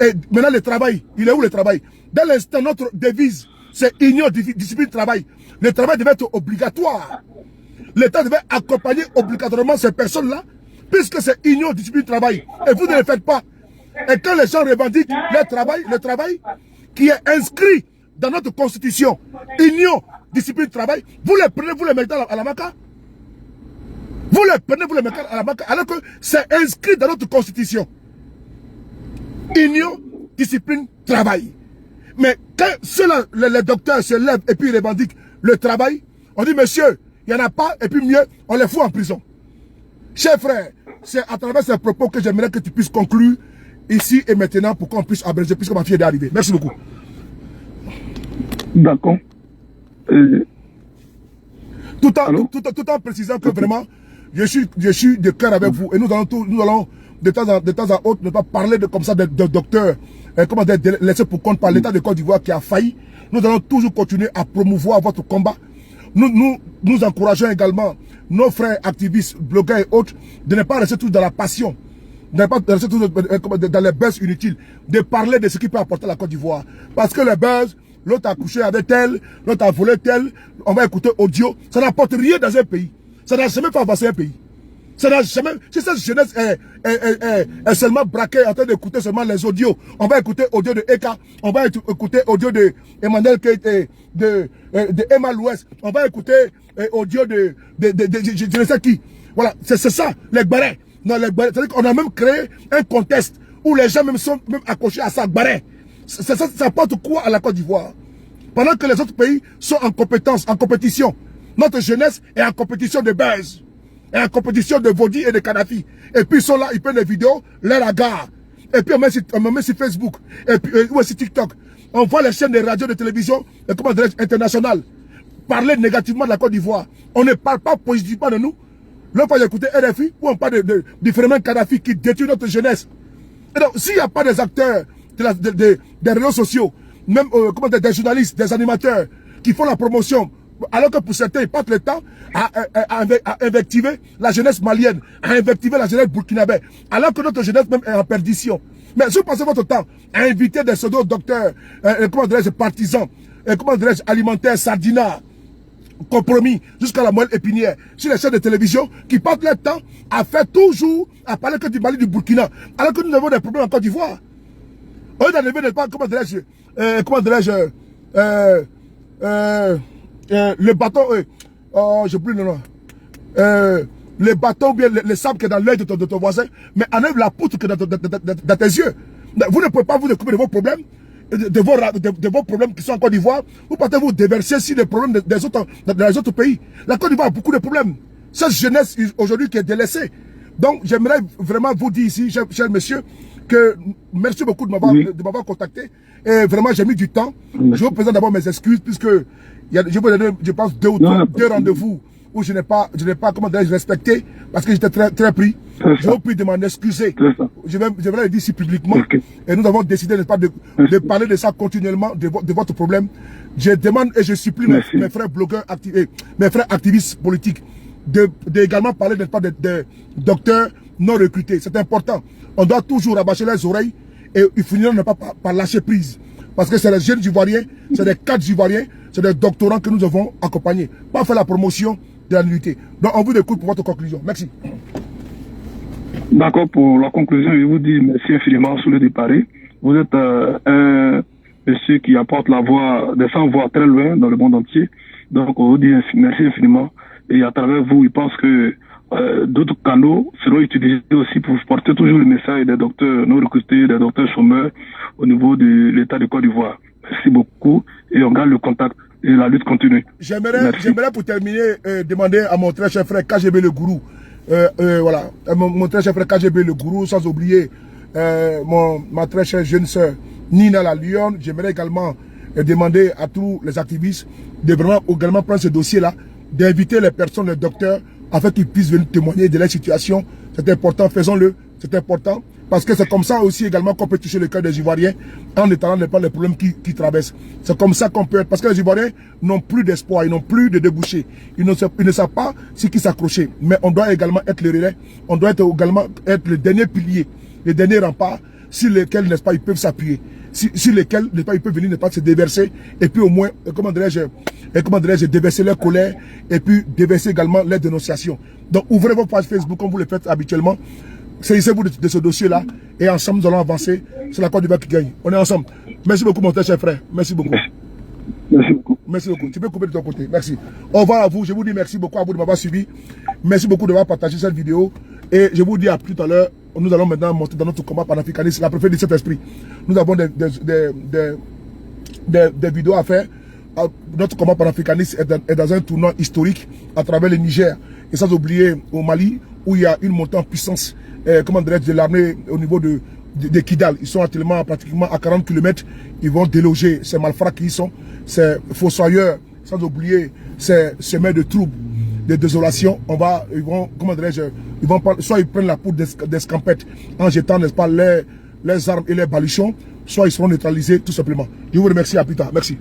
Et maintenant le travail, il est où le travail? Dans l'instant, notre devise, c'est union, discipline, travail. Le travail devait être obligatoire. L'État devait accompagner obligatoirement ces personnes-là, puisque c'est union, discipline, travail. Et vous ne le faites pas. Et quand les gens revendiquent le travail qui est inscrit dans notre constitution, union, discipline, travail, vous les prenez, vous les mettez à la maca. Vous les prenez, vous les mettez à la maca, alors que c'est inscrit dans notre constitution. Union, discipline, travail. Mais quand les docteurs se lèvent et puis revendiquent le travail, on dit, monsieur, il n'y en a pas, et puis mieux, on les fout en prison. Chers frères, c'est à travers ces propos que j'aimerais que tu puisses conclure ici et maintenant pour qu'on puisse abréger, puisque ma fille est arrivée. Merci beaucoup. D'accord. Tout en précisant que vraiment, je suis de cœur avec vous. Et nous allons de temps à autre ne pas parler comme ça de docteurs, comment dire, laissés pour compte par l'État de Côte d'Ivoire qui a failli. Nous allons toujours continuer à promouvoir votre combat. Nous encourageons également nos frères activistes, blogueurs et autres de ne pas rester tous dans la passion, de ne pas rester tous dans les buzz inutiles, de parler de ce qui peut apporter la Côte d'Ivoire. Parce que les buzz, l'autre a couché avec tel, l'autre a volé tel, on va écouter audio, ça n'apporte rien dans un pays. Ça n'a jamais fait avancer un pays. Ça n'a jamais, si cette jeunesse est seulement braquée en train d'écouter seulement les audios, on va écouter audio de Eka, on va écouter audio de Emmanuel Keïté, de Emma Louest, on va écouter audio de je ne sais qui. Voilà, c'est ça, les barrets. Non, les barrets. C'est-à-dire qu'on a même créé un contexte où les gens même sont même accrochés à ça, barrets. Ça apporte quoi à la Côte d'Ivoire? Pendant que les autres pays sont en compétition. Notre jeunesse est en compétition de buzz. Et en compétition de Vodi et de Kadhafi. Et puis ils sont là, ils prennent des vidéos, leur agarre. Et puis on met sur Facebook, et puis ou sur TikTok. On voit les chaînes de radio, de télévision, comment dirais-je, internationales, parler négativement de la Côte d'Ivoire. On ne parle pas positivement de nous. L'autre fois j'ai écouté RFI, où on parle du phénomène Kadhafi qui détruit notre jeunesse. Et donc, s'il n'y a pas des acteurs des réseaux sociaux, même des journalistes, des animateurs, qui font la promotion, alors que pour certains, ils passent le temps à invectiver la jeunesse malienne, à invectiver la jeunesse burkinabé, alors que notre jeunesse même est en perdition. Mais si vous passez votre temps à inviter des pseudo-docteurs, comment dirais-je, partisans, comment dirais-je, alimentaires, sardinards, compromis, jusqu'à la moelle épinière, sur les chaînes de télévision, qui passent leur temps à faire toujours, à parler que du Mali, du Burkina, alors que nous avons des problèmes en Côte d'Ivoire. Au lieu d'enlever, comment dirais-je, le bâton, j'ai plus le nom. Le bâton, bien le sable qui est dans l'œil de ton voisin, mais enlève la poutre qui est dans tes yeux. Vous ne pouvez pas vous occuper de vos problèmes, de vos problèmes qui sont en Côte d'Ivoire. Vous partez vous déverser sur les problèmes des autres pays. La Côte d'Ivoire a beaucoup de problèmes. Cette jeunesse aujourd'hui qui est délaissée. Donc j'aimerais vraiment vous dire ici, cher monsieur, que merci beaucoup de m'avoir contacté. Et vraiment j'ai mis du temps. Je vous présente d'abord mes excuses puisque je vous donne, je pense, deux rendez-vous où je n'ai pas comment dire, respecté parce que j'étais très pris. Je vous prie de m'en excuser. Je vais le dire ici publiquement. Et nous avons décidé de parler de ça continuellement, de votre problème. Je demande et je supplie mes frères blogueurs, mes frères activistes politiques de également parler de docteurs non recrutés. C'est important. On doit toujours rabâcher les oreilles et il finira ne pas par lâcher prise. Parce que c'est les jeunes Ivoiriens, c'est des cadres Ivoiriens, c'est des doctorants que nous avons accompagnés. Pas faire la promotion de la nullité. Donc on vous écoute pour votre conclusion. Merci. D'accord, pour la conclusion, je vous dis merci infiniment sur le départ. Vous êtes un monsieur qui apporte la voix, des sans-voix très loin dans le monde entier. Donc on vous dit merci infiniment. Et à travers vous, je pense que d'autres canaux seront utilisés aussi pour porter toujours le message des docteurs non recrutés, des docteurs chômeurs au niveau de l'État de Côte d'Ivoire. Merci beaucoup et on garde le contact et la lutte continue. J'aimerais pour terminer demander à mon très cher frère KGB le Gourou, voilà, mon très cher frère KGB le Gourou, sans oublier ma très chère jeune sœur Nina la Lyon. J'aimerais également demander à tous les activistes de vraiment également prendre ce dossier-là, d'inviter les personnes, les docteurs, afin qu'ils puissent venir témoigner de leur situation. C'est important, faisons-le, c'est important. Parce que c'est comme ça aussi également qu'on peut toucher le cœur des Ivoiriens en étalant pas les problèmes qui traversent. C'est comme ça qu'on peut être. Parce que les Ivoiriens n'ont plus d'espoir, ils n'ont plus de débouchés. Ils ne savent pas sur qui s'accrocher. Mais on doit également être le relais. On doit également être le dernier pilier, le dernier rempart sur lesquels, n'est-ce pas, ils peuvent s'appuyer. Sur lesquels, n'est-ce pas, ils peuvent venir, n'est-ce pas, se déverser. Et puis au moins, comment dirais-je, déverser leur colère. Et puis déverser également leurs dénonciations. Donc ouvrez vos pages Facebook comme vous le faites habituellement. Saisissez-vous de ce dossier-là et ensemble nous allons avancer. C'est la Côte d'Ivoire qui gagne. On est ensemble. Merci beaucoup mon cher frère. Merci beaucoup. Merci beaucoup. Merci beaucoup. Tu peux couper de ton côté. Merci. Au revoir à vous. Je vous dis merci beaucoup à vous de m'avoir suivi. Merci beaucoup d'avoir partagé cette vidéo. Et je vous dis à plus tout à l'heure. Nous allons maintenant monter dans notre combat panafricaniste, la préférée de cet esprit. Nous avons des vidéos à faire. Notre combat panafricaniste est dans un tournant historique à travers le Niger. Et sans oublier au Mali, où il y a une montée en puissance de l'armée au niveau de Kidal. Ils sont actuellement pratiquement à 40 km. Ils vont déloger ces malfrats qui y sont, ces fossoyeurs, sans oublier ces semeurs de troubles, de désolation. Ils vont soit ils prennent la poudre d'escampette en jetant, n'est-ce pas, les armes et les baluchons, soit ils seront neutralisés tout simplement. Je vous remercie, à plus tard. Merci.